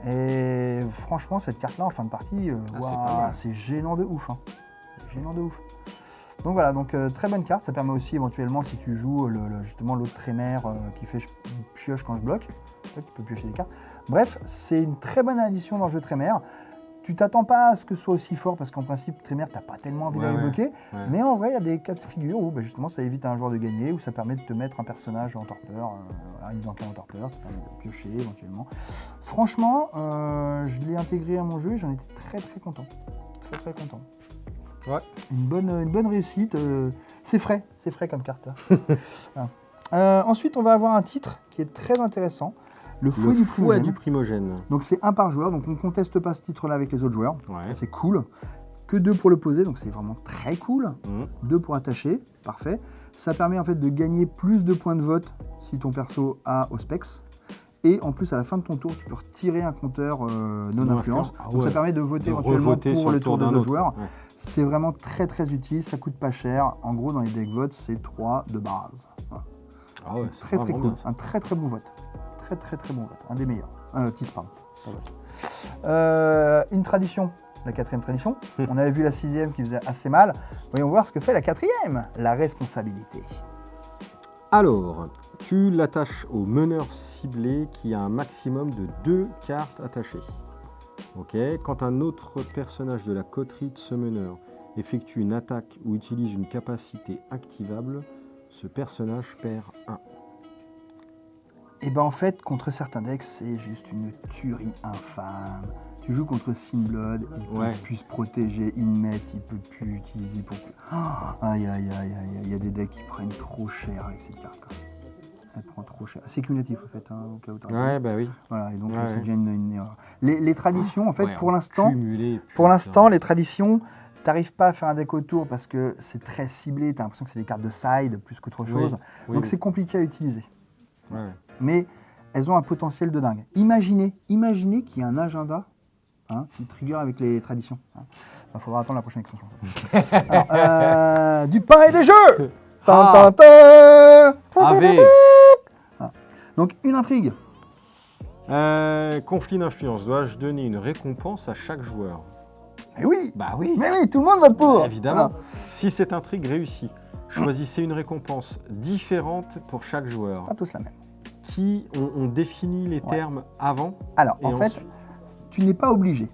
Et franchement, cette carte-là, en fin de partie, c'est gênant de ouf. Hein. C'est gênant de ouf. Donc voilà, donc très bonne carte. Ça permet aussi éventuellement, si tu joues justement l'autre trémère qui fait pioche quand je bloque, tu peux piocher des cartes. Bref, c'est une très bonne addition dans le jeu trémère. Tu t'attends pas à ce que ce soit aussi fort parce qu'en principe, trémère, t'as pas tellement envie d'aller bloquer. Ouais. Mais en vrai, il y a des cas de figure où justement ça évite à un joueur de gagner, ou ça permet de te mettre un personnage en torpeur, une Bianca en torpeur, ça permet de piocher éventuellement. Franchement, je l'ai intégré à mon jeu et j'en étais très très content. Très très content. Ouais. Une bonne réussite. C'est frais comme carte. Voilà. Ensuite, on va avoir un titre qui est très intéressant. Le fouet du primogène. Donc c'est un par joueur, donc on ne conteste pas ce titre-là avec les autres joueurs. Ouais. Ça, c'est cool. Que 2 pour le poser, donc c'est vraiment très cool. 2 pour attacher, parfait. Ça permet en fait de gagner plus de points de vote si ton perso a Auspex. Et en plus, à la fin de ton tour, tu peux retirer un compteur non-influence. Ah donc ouais. ça permet de voter De éventuellement revoter pour sur le le tour tour des d'un autres autre. joueurs. Ouais. C'est vraiment très très utile, ça coûte pas cher. En gros, dans les deck votes, c'est 3 de base. Voilà. Ah ouais, Très très vraiment cool, bien, ça. un très très bon vote. Très bon vote, un des meilleurs. Titre, pardon. Pas vote. Une tradition, la 4e tradition. On avait vu la 6e qui faisait assez mal. Voyons voir ce que fait la 4e, la responsabilité. Alors, tu l'attaches au meneur ciblé qui a un maximum de 2 cartes attachées. Ok. Quand un autre personnage de la coterie de ce meneur effectue une attaque ou utilise une capacité activable, ce personnage perd 1. Et ben en fait, contre certains decks, c'est juste une tuerie infâme. Tu joues contre Simblood, il peut plus se protéger, Inmet, il peut plus utiliser pour... Aïe, il y a des decks qui prennent trop cher avec cette carte. Elle prend trop cher. C'est cumulatif en fait, au cas où tu Ouais, bah oui. Voilà, et donc ça devient une erreur. Les traditions, en fait, pour Pour l'instant, les traditions, t'arrives pas à faire un deck autour parce que c'est très ciblé, t'as l'impression que c'est des cartes de side plus qu'autre chose. Donc c'est compliqué à utiliser. Ouais. Mais elles ont un potentiel de dingue. Imaginez qu'il y a un agenda qui trigger avec les traditions. Il faudra attendre la prochaine extension. Alors, du pain et des jeux. AV. Donc une intrigue. Conflit d'influence. Dois-je donner une récompense à chaque joueur? Mais oui. Bah oui. Mais oui, tout le monde vote pour. Évidemment. Voilà. Si cette intrigue réussit, choisissez une récompense différente pour chaque joueur. Pas tous la même. On définit les termes avant. Alors, et en fait, ensuite... tu n'es pas obligé.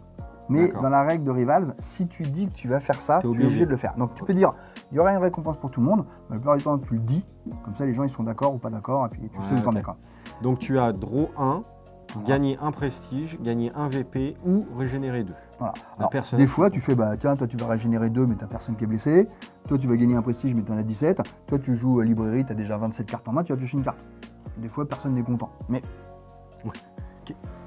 Mais D'accord. dans la règle de Rivals, si tu dis que tu vas faire ça, tu es obligé de le faire. Donc tu peux dire, il y aura une récompense pour tout le monde, mais la plupart du temps, tu le dis. Comme ça, les gens ils sont d'accord ou pas d'accord, et puis tu sais où t'en es. Donc tu as draw 1, gagner un prestige, gagner un VP ou régénérer 2. Voilà. Alors, des fois, tu fais, tiens, toi tu vas régénérer 2, mais t'as personne qui est blessé. Toi tu vas gagner un prestige, mais t'en as 17. Toi tu joues à librairie, t'as déjà 27 cartes en main, tu vas piocher une carte. Des fois, personne n'est content. Mais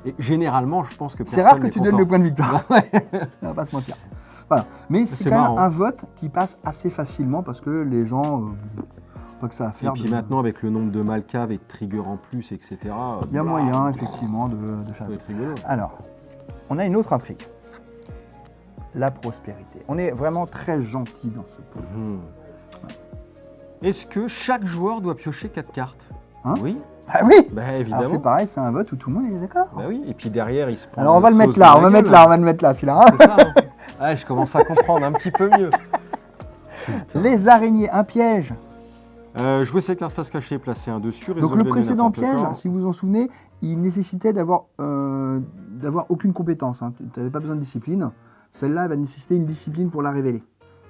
et généralement, je pense que c'est rare que tu donnes le point de victoire. On va pas se mentir. Voilà. Mais c'est quand même un vote qui passe assez facilement parce que les gens, pas que ça à faire. Et puis maintenant, avec le nombre de Malcave et de trigger en plus, etc. Il y a moyen, effectivement, de faire ça. Rigolo. Alors, on a une autre intrigue. La prospérité. On est vraiment très gentil dans ce point. Est-ce que chaque joueur doit piocher 4 cartes? Hein? Oui. Ah oui. Bah Alors évidemment. c'est pareil, c'est un vote où tout le monde est d'accord. Bah oui. Et puis derrière, il se prend. Alors on la va le mettre sauce là, dans on va la mettre gueule. là, on va le mettre là, celui-là. Hein. C'est ça. Hein. Ouais, je commence à comprendre un petit peu mieux. Putain. Les araignées, un piège. Jouer ses cartes face cachée, placer un dessus. Donc le résolvez précédent n'importe piège, quand. si vous vous en souvenez, il nécessitait d'avoir aucune compétence. Hein. Tu n'avais pas besoin de discipline. Celle-là, elle va nécessiter une discipline pour la révéler.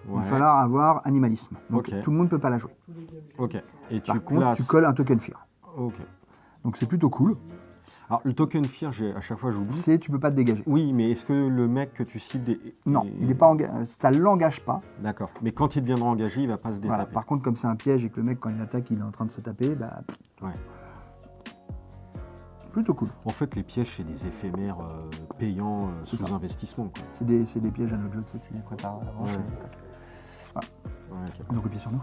Il va Ouais. falloir avoir animalisme. Donc Ok. tout le monde ne peut pas la jouer. Ok. Et tu Par contre, places. tu colles un token fear. Ok. Donc c'est plutôt cool. Alors le token fear, à chaque fois j'oublie. C'est tu peux pas te dégager. Oui, mais est-ce que le mec que tu cibles Non, il est pas ça ne l'engage pas. D'accord. Mais quand il deviendra engagé, il va pas se détaper. Voilà. Par contre, comme c'est un piège et que le mec, quand il attaque, il est en train de se taper, bah, Ouais. plutôt cool. En fait, les pièges, c'est des éphémères payants C'est sous ça. investissement. Quoi. C'est des pièges à notre jeu, tu sais, tu les prépares à l'avance. Ouais. et tac. Ouais, ok. Ils ont copié sur nous.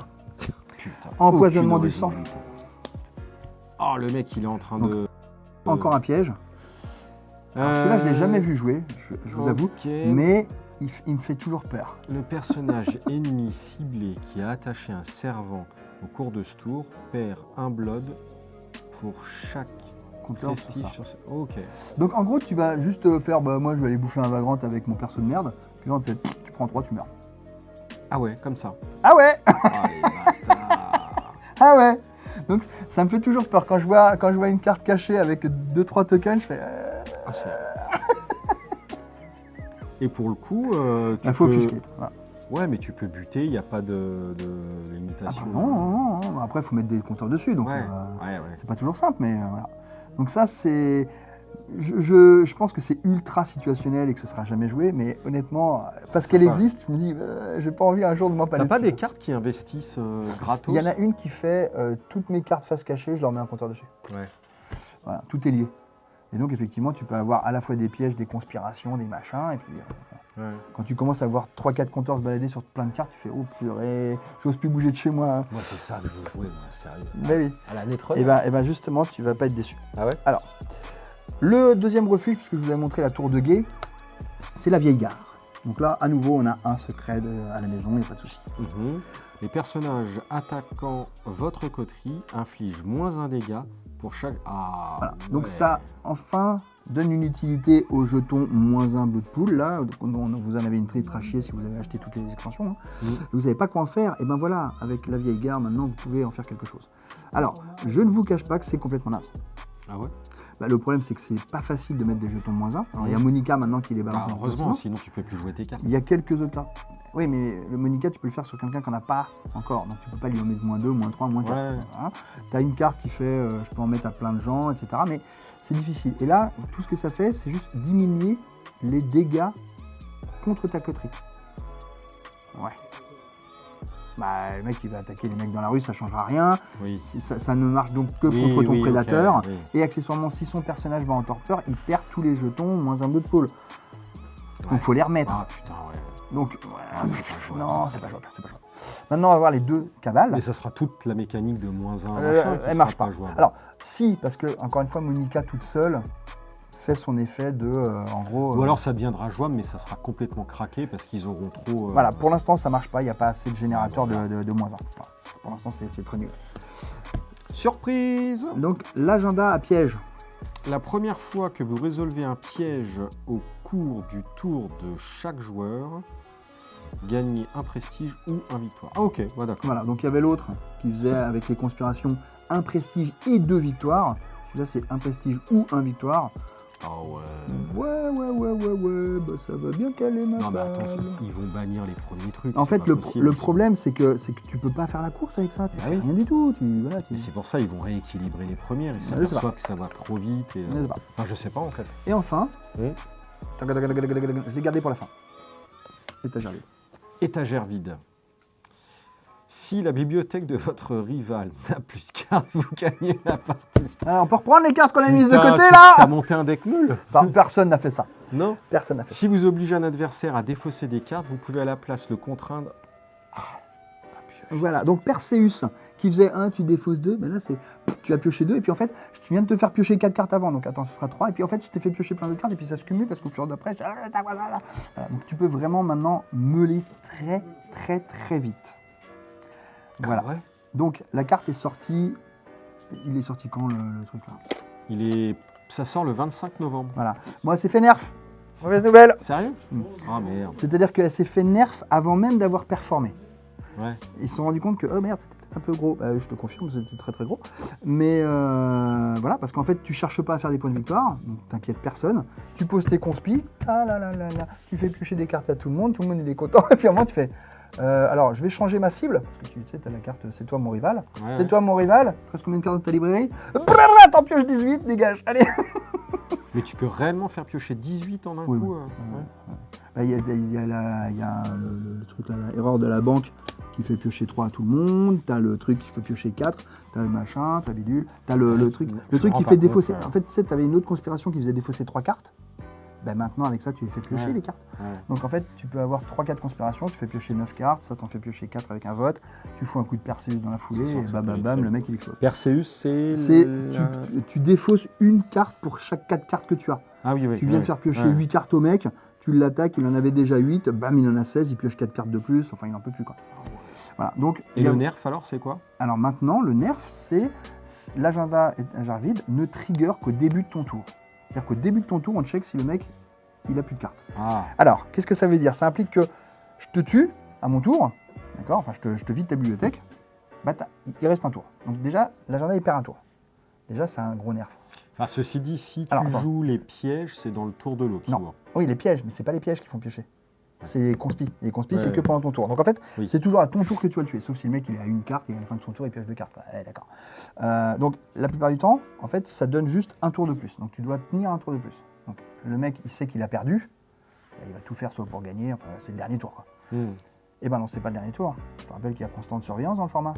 Putain. Empoisonnement Aucune du sang. originalité. Oh, le mec, il est en train Donc, de. Encore un piège. Alors celui-là, je ne l'ai jamais vu jouer, je vous avoue, Ok. mais il me fait toujours peur. Le personnage ennemi ciblé qui a attaché un servant au cours de ce tour perd un blood pour chaque Compteur sur prestige ça. sur ce... Ok. Donc en gros, tu vas juste faire, bah, moi je vais aller bouffer un vagrant avec mon perso de merde, puis là on te fait, tu prends 3, tu meurs. Ah ouais, comme ça. Ah ouais. Ah les bâtards. Ah ouais. Donc ça me fait toujours peur quand je vois une carte cachée avec 2-3 tokens, je fais. Ah, c'est- Et pour le coup, tu Il faut peux... offusquer. Voilà. Ouais, mais tu peux buter, il n'y a pas de Ah limitation. bah non. Après, il faut mettre des compteurs dessus, donc Ouais, ouais. c'est pas toujours simple, mais voilà. Donc ça, c'est. Je pense que c'est ultra situationnel et que ce sera jamais joué, mais honnêtement, parce qu'elle pas. existe, je me dis, j'ai pas envie un jour de m'en T'as passer. pas des cartes qui investissent gratos? Il y en a une qui fait toutes mes cartes face cachée, je leur mets un compteur dessus. Ouais. Voilà, tout est lié. Et donc effectivement, tu peux avoir à la fois des pièges, des conspirations, des machins, et puis Ouais. quand tu commences à voir 3-4 compteurs se balader sur plein de cartes, tu fais oh purée, j'ose plus bouger de chez moi. Hein. Moi, c'est ça que je veux jouer, moi, sérieux. Mais oui. À la Netrunner. Et ben justement, tu vas pas être déçu. Ah ouais? Alors, le deuxième refuge, puisque je vous avais montré la tour de guet, c'est la vieille gare. Donc là, à nouveau, on a un secret à la maison, il n'y a pas de souci. Mhm. Les personnages attaquant votre coterie infligent moins un dégât pour chaque... Ah, Voilà. Donc ouais. ça, enfin, donne une utilité au jeton -1 Blood Pool. Là, donc, vous en avez une très trachée si vous avez acheté toutes les extensions. Hein. Mhm. Et vous savez pas quoi en faire. Et ben voilà, avec la vieille gare, maintenant, vous pouvez en faire quelque chose. Alors, je ne vous cache pas que c'est complètement naze. Ah ouais? Bah, le problème, c'est que c'est pas facile de mettre des jetons -1. Alors, il y a Monica maintenant qui les balance. Ah, en heureusement, facilement. sinon tu peux plus jouer tes cartes. Il y a quelques autres cartes. Oui, mais le Monica, tu peux le faire sur quelqu'un qui n'en a pas encore. Donc, tu peux pas lui en mettre -2, -3, -4. Ouais. Voilà. Tu as une carte qui fait, je peux en mettre à plein de gens, etc. Mais c'est difficile. Et là, tout ce que ça fait, c'est juste diminuer les dégâts contre ta coterie. Ouais. Bah, le mec, il va attaquer les mecs dans la rue, ça changera rien. Oui. Ça ne marche donc que Oui, contre ton oui, ok, prédateur. oui. Et accessoirement, si son personnage va en torpeur, il perd tous les jetons -1 Blood Pool. Ouais. Donc, faut les remettre. Ah putain, ouais. Donc, Ah, c'est pas jouable. non, c'est pas jouable, c'est pas jouable. Maintenant, on va voir les deux cabales. Mais ça sera toute la mécanique de -1. Elle marche pas. Alors, si, parce que, encore une fois, Monica toute seule fait son effet de, en gros... Ou alors ça deviendra jouable, mais ça sera complètement craqué parce qu'ils auront trop... Voilà, pour l'instant, ça marche pas, il n'y a pas assez de générateurs de -1. Voilà. Pour l'instant, c'est très nul. Surprise! Donc, l'agenda à piège. La première fois que vous résolvez un piège au cours du tour de chaque joueur, gagnez un prestige ou un victoire. Ah ok, ouais, d'accord. Voilà, donc il y avait l'autre qui faisait, avec les conspirations, un prestige et 2 victoires. Celui-là, c'est un prestige ou un victoire. Ah ouais. Ouais, bah ça va bien caler ma Non mais attends, balle. ils vont bannir les premiers trucs. En c'est fait, pas le possible, le ils sont- problème, c'est que tu peux pas faire la course avec ça. Tu Ah fais oui. rien du tout. Voilà, Mais c'est pour ça ils vont rééquilibrer les premières. Ils Je sais pas. s'aperçoivent que ça va trop vite. Et, Je sais pas. Enfin, je sais pas en fait. Et enfin, Oui. je l'ai gardé pour la fin. Étagère libre. Étagère vide. Si la bibliothèque de votre rival n'a plus de cartes, vous gagnez la partie. Alors, on peut reprendre les cartes qu'on a mises de Putain, côté T'as là. monté un deck nul? Personne n'a fait ça. Non. Personne n'a fait ça. Si vous obligez un adversaire à défausser des cartes, vous pouvez à la place le contraindre. Voilà, donc Perseus qui faisait 1, tu défausses 2, ben là c'est tu as pioché 2 et puis en fait tu viens de te faire piocher 4 cartes avant, donc attends ce sera 3 et puis en fait je t'ai fait piocher plein d'autres cartes et puis ça se cumule parce qu'au fur d'après, voilà. Donc tu peux vraiment maintenant meuler très vite. Voilà. Ah ouais. Donc la carte est sortie. Il est sorti quand le truc là? Ça sort le 25 novembre. Voilà. Moi, c'est fait nerf. Mauvaise nouvelle. Sérieux? Mm. Ah merde. C'est-à-dire qu'elle s'est fait nerf avant même d'avoir performé. Ouais. Ils se sont rendus compte que, oh merde, c'était peut-être un peu gros. Je te confirme, c'était très très gros. Mais voilà, parce qu'en fait, tu cherches pas à faire des points de victoire, donc t'inquiète personne. Tu poses tes conspis, ah là là là là, tu fais piocher des cartes à tout le monde il est content. Et puis à un moment, tu fais, alors je vais changer ma cible, parce que tu sais, t'as la carte, c'est toi mon rival. Ouais, C'est ouais. toi mon rival, tu restes combien de cartes dans ta librairie? T'en pioches 18, dégage, allez. Mais tu peux réellement faire piocher 18 en un Oui, coup oui. ouais. Bah, il y a le truc, là, l'erreur de la banque qui fait piocher 3 à tout le monde, t'as le truc qui fait piocher 4, t'as le machin, t'as bidule, t'as le truc qui fait défausser. En fait, tu sais, t'avais une autre conspiration qui faisait défausser 3 cartes. Ben maintenant, avec ça, tu les fais piocher, Ouais. les cartes. Ouais. Donc en fait, tu peux avoir 3-4 conspirations, tu fais piocher 9 cartes, ça t'en fait piocher 4 avec un vote, tu fous un coup de Perseus dans la foulée, C'est sûr et que ça peut bam, être le mec il explose. Perseus, c'est. Tu défausses une carte pour chaque 4 cartes que tu as. Ah oui, oui. Tu viens de faire piocher 8 cartes au mec, tu l'attaques, il en avait déjà 8, bam, il en a 16, il pioche 4 cartes de plus, enfin il n'en peut plus quoi. Voilà, donc, Et le nerf alors, c'est quoi? alors maintenant, le nerf, c'est l'agenda étagère vide ne trigger qu'au début de ton tour. C'est-à-dire qu'au début de ton tour, on check si le mec, il a plus de cartes. Ah. Alors, qu'est-ce que ça veut dire? Ça implique que je te tue à mon tour, d'accord? Enfin, je te vide ta bibliothèque, bah, il reste un tour. Donc déjà, l'agenda, il perd un tour. Déjà, c'est un gros nerf. Enfin, ceci dit, si tu Alors, attends. joues les pièges, c'est dans le tour de l'autre. Non. souvent. Oui, les pièges, mais c'est pas les pièges qui font piocher. C'est les conspis. Les conspis, Ouais, c'est que ouais. pendant ton tour. Donc en fait, Oui. c'est toujours à ton tour que tu vas le tuer. Sauf si le mec il est à une carte et à la fin de son tour il pioche 2 cartes. Ouais, d'accord. Donc la plupart du temps, en fait, ça donne juste un tour de plus. Donc tu dois tenir un tour de plus. Donc le mec il sait qu'il a perdu, il va tout faire soit pour gagner, enfin c'est le dernier tour quoi. Et ben non, c'est pas le dernier tour. Je te rappelle qu'il y a constante surveillance dans le format.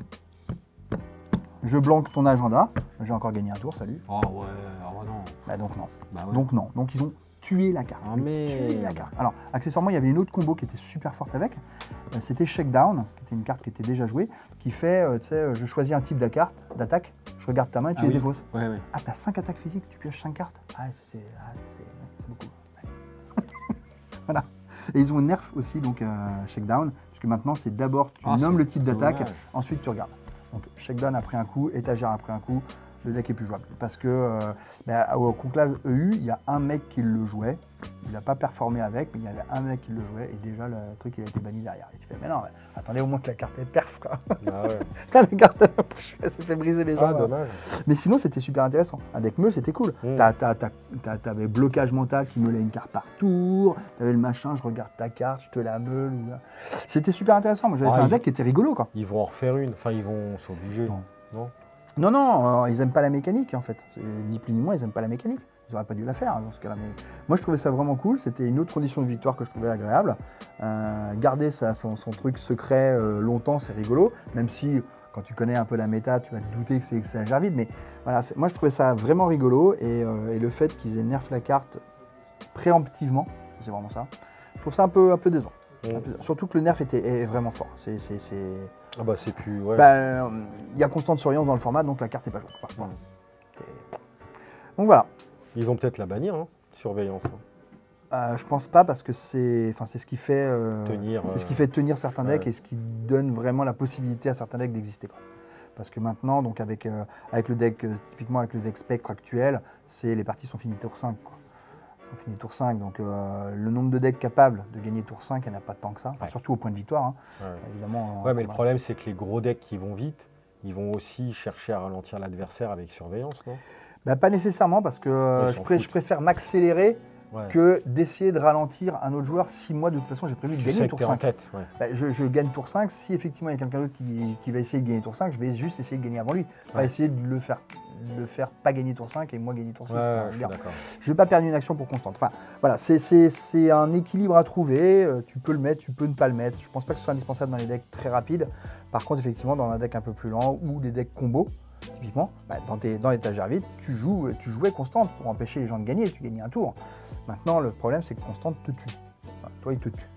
Je blanque ton agenda, j'ai encore gagné un tour, salut. Oh ouais, oh non. Bah donc non. Bah ouais. Donc non. Donc ils ont tué la carte. Ah, Mais merde. tué la carte. Alors, accessoirement, il y avait une autre combo qui était super forte avec. C'était Shakedown, qui était une carte qui était déjà jouée, qui fait, tu sais, je choisis un type d'attaque, je regarde ta main et tu Ah les oui. défausses. Ouais, ouais. Ah, t'as 5 attaques physiques, tu pioches 5 cartes. Ah, c'est beaucoup. Ouais. Voilà. Et ils ont un nerf aussi, donc Shakedown, puisque maintenant, c'est d'abord, tu Ah, nommes c'est le type d'attaque, dommage. ensuite tu regardes. Donc, Shakedown après un coup, étagère après un coup, le deck est plus jouable. Parce que au conclave EU, il y a un mec qui le jouait. Il n'a pas performé avec, mais il y avait un mec qui le jouait et déjà le truc il a été banni derrière. Et tu fais, mais non, attendez au moins que la carte est perf quoi. Ah ouais. Là, la carte elle s'est fait briser les jambes. Ah, dommage. Mais sinon, c'était super intéressant. Un deck meule, c'était cool. T'avais blocage mental qui meulait une carte par tour. T'avais le machin, je regarde ta carte, je te la meule. C'était super intéressant. Moi, j'avais Ah, fait un il- deck qui était rigolo quoi. Ils vont en refaire une. Enfin, ils vont s'obliger. Non. Non. Non, ils aiment pas la mécanique en fait. Ni plus ni moins, ils aiment pas la mécanique. Ils auraient pas dû la faire dans ce cas-là. Mais moi, je trouvais ça vraiment cool. C'était une autre condition de victoire que je trouvais agréable. Garder son truc secret longtemps, c'est rigolo. Même si, quand tu connais un peu la méta, tu vas te douter que c'est agère vide. Mais voilà, moi, je trouvais ça vraiment rigolo. Et le fait qu'ils aient nerf la carte préemptivement, c'est vraiment ça. Je trouve ça un peu décevant. Surtout que le nerf est vraiment fort. Ah bah c'est plus. Ouais. Il y a constante surveillance dans le format, donc la carte n'est pas jouable. Voilà. Donc voilà. Ils vont peut-être la bannir, hein, surveillance. Hein. Je pense pas parce que c'est ce qui fait Tenir, c'est ce qui fait tenir certains decks ouais. et ce qui donne vraiment la possibilité à certains decks d'exister. Quoi. Parce que maintenant, donc avec le deck, typiquement avec le deck Spectre actuel, les parties sont finies tour 5. Quoi. Elles sont finies tour 5, donc le nombre de decks capables de gagner tour 5, il n'y en a pas tant que ça, enfin, Ouais. surtout au point de victoire. Hein. Ouais. Évidemment. Ouais, mais le problème, c'est que les gros decks qui vont vite, ils vont aussi chercher à ralentir l'adversaire avec surveillance, non? Bah, pas nécessairement, parce que Ils s'en je foutent. préfère m'accélérer Ouais. que d'essayer de ralentir un autre joueur si moi, de toute façon, j'ai prévu de Tu gagner sais que tour t'es en 5. tête. Ouais. Bah, je gagne tour 5, si effectivement il y a quelqu'un d'autre qui va essayer de gagner tour 5, je vais juste essayer de gagner avant lui. Pas Ouais. essayer de le faire pas gagner tour 5 et moi gagner tour 6. Ouais, Enfin, je suis regarde. d'accord. Je vais pas perdre une action pour constante. Enfin, voilà, c'est un équilibre à trouver. Tu peux le mettre, tu peux ne pas le mettre. Je pense pas que ce soit indispensable dans les decks très rapides. Par contre, effectivement, dans un deck un peu plus lent ou des decks combos, typiquement, bah, dans l'étagère vide, tu jouais constante pour empêcher les gens de gagner. Tu gagnais un tour. Maintenant, le problème, c'est que constante te tue. Enfin, toi, il te tue.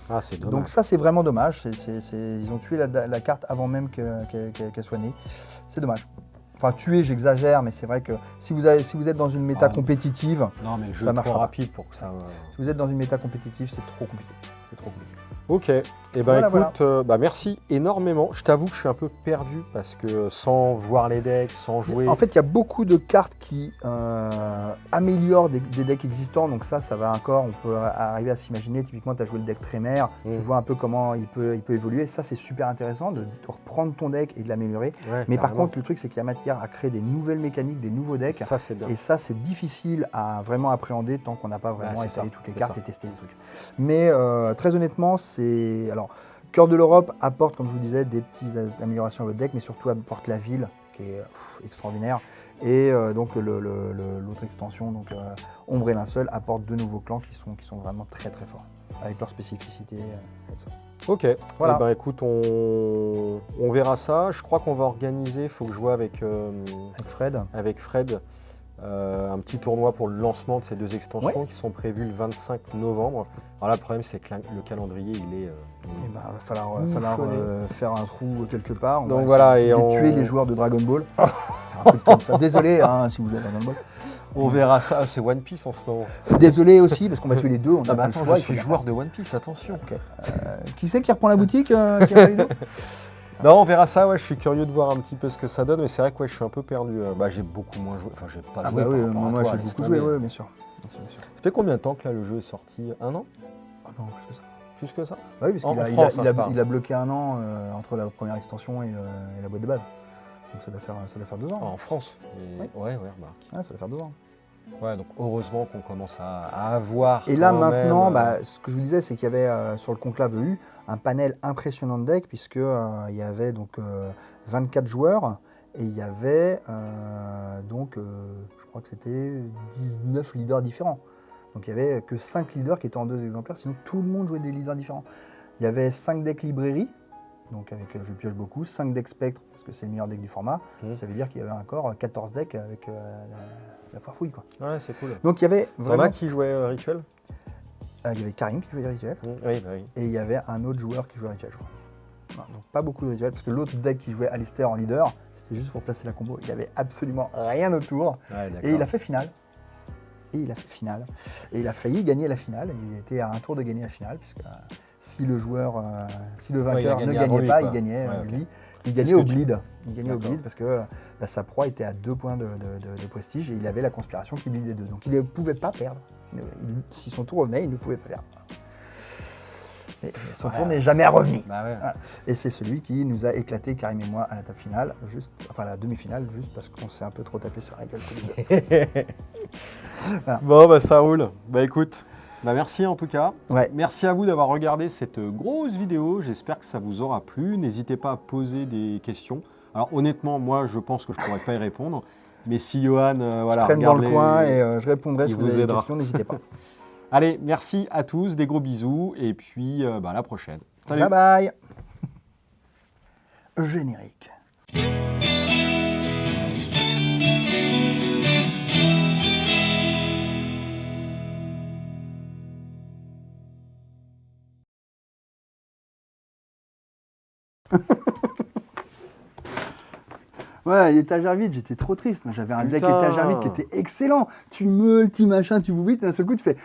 Ah, c'est dommage. Donc ça, c'est vraiment dommage. Ils ont tué la carte avant même qu'elle soit née. C'est dommage. Enfin, tuer, j'exagère, mais c'est vrai que si vous êtes dans une méta Ah. compétitive, Non, mais le jeu ça est marchera trop pas. rapide pour que ça. si vous êtes dans une méta compétitive, c'est trop compliqué. C'est trop compliqué. Ok. Eh ben Voilà, écoute, merci énormément. Je t'avoue que je suis un peu perdu parce que sans voir les decks, sans jouer. En fait, il y a beaucoup de cartes qui améliorent des decks existants. Donc ça va encore. On peut arriver à s'imaginer. Typiquement, tu as joué le deck Trémère. Tu vois un peu comment il peut évoluer. Ça, c'est super intéressant de reprendre ton deck et de l'améliorer. Ouais, Mais par carrément. contre, le truc, c'est qu'il y a matière à créer des nouvelles mécaniques, des nouveaux decks. Ça, c'est bien. Et ça, c'est difficile à vraiment appréhender tant qu'on n'a pas vraiment c'est étalé ça, toutes les c'est cartes ça. et testé des trucs. Mais très honnêtement, c'est... Alors, Cœur de l'Europe apporte, comme je vous disais, des petites améliorations à votre deck, mais surtout apporte la ville, qui est extraordinaire. Et donc l'autre extension, donc Ombre et Linceul, apporte de nouveaux clans qui sont vraiment très très forts, avec leurs spécificités et tout ça. Ok, Voilà. Eh ben, écoute, on verra ça. Je crois qu'on va organiser, il faut que je vois avec Fred, un petit tournoi pour le lancement de ces deux extensions qui sont prévues le 25 novembre. Alors là, le problème, c'est que le calendrier, il est... il va falloir faire un trou quelque part. On Donc va voilà, essayer et de tuer les joueurs de Dragon Ball. Un truc comme ça. Désolé si vous jouez à Dragon Ball. On verra ça, c'est One Piece en ce moment. Désolé aussi, parce qu'on va tuer les deux. On a pas le choix. je suis joueur de One Piece, attention. Ok. Qui c'est qui reprend la boutique qui a validé? Non, on verra ça, je suis curieux de voir un petit peu ce que ça donne, mais c'est vrai que je suis un peu perdu. J'ai beaucoup moins joué, enfin j'ai pas joué. Oui, par rapport à moi toi, j'ai laisse beaucoup tomber. joué, bien sûr. Ça fait combien de temps que là le jeu est sorti? 1 an? Ah non, plus que ça. Plus que ça? Bah oui, parce En qu'il France, a, je parle. il a bloqué 1 an entre la première extension et la boîte de base. Donc ça doit faire 2 ans. En France? Oui. Ouais, remarque. Ouais, ça doit faire 2 ans. Ouais, donc heureusement qu'on commence à avoir. Et là quand maintenant, même, ce que je vous disais, c'est qu'il y avait sur le Conclave EU un panel impressionnant de decks, puisque il y avait donc 24 joueurs et il y avait je crois que c'était 19 leaders différents. Donc il n'y avait que 5 leaders qui étaient en 2 exemplaires, sinon tout le monde jouait des leaders différents. Il y avait 5 decks librairie, donc avec je pioche beaucoup, 5 decks spectre, parce que c'est le meilleur deck du format. Ça veut dire qu'il y avait encore 14 decks avec la foire fouille, quoi. Ouais, c'est cool. Donc il y avait T'en vraiment... as qui jouait Rituel? il y avait Karim qui jouait Rituel, Oui, bah oui. et il y avait un autre joueur qui jouait Rituel, je crois. Voilà, donc pas beaucoup de Rituel, parce que l'autre deck qui jouait Alistair en leader, c'était juste pour placer la combo. Il n'y avait absolument rien autour. Ouais, d'accord. Et il a fait finale. Et il a failli gagner la finale. Il était à un tour de gagner la finale, puisque si le vainqueur ne gagnait pas, il gagnait lui. Il gagnait au bleed. Il gagnait au bleed parce que sa proie était à 2 points de prestige et il avait la conspiration qui bleedait 2. Donc il ne pouvait pas perdre. Si son tour revenait, il ne pouvait pas perdre. Et son tour n'est jamais revenu. Bah ouais. Voilà. Et c'est celui qui nous a éclaté, Karim et moi, à la table finale, la demi-finale, juste parce qu'on s'est un peu trop tapé sur la gueule. Voilà. Bon, ça roule. Bah écoute, merci en tout cas. Ouais. Merci à vous d'avoir regardé cette grosse vidéo. J'espère que ça vous aura plu. N'hésitez pas à poser des questions. Alors honnêtement, moi, je pense que je ne pourrais pas y répondre. Mais si Johan, je traîne dans le coin et je répondrai si vous avez des questions, n'hésitez pas. Allez, merci à tous, des gros bisous, et puis à la prochaine. Salut. Bye bye. Générique. Ouais, étagère vide, j'étais trop triste. J'avais un deck Putain. étagère vide qui était excellent. Tu meules, tu machin, tu boubites, et d'un seul coup, tu fais...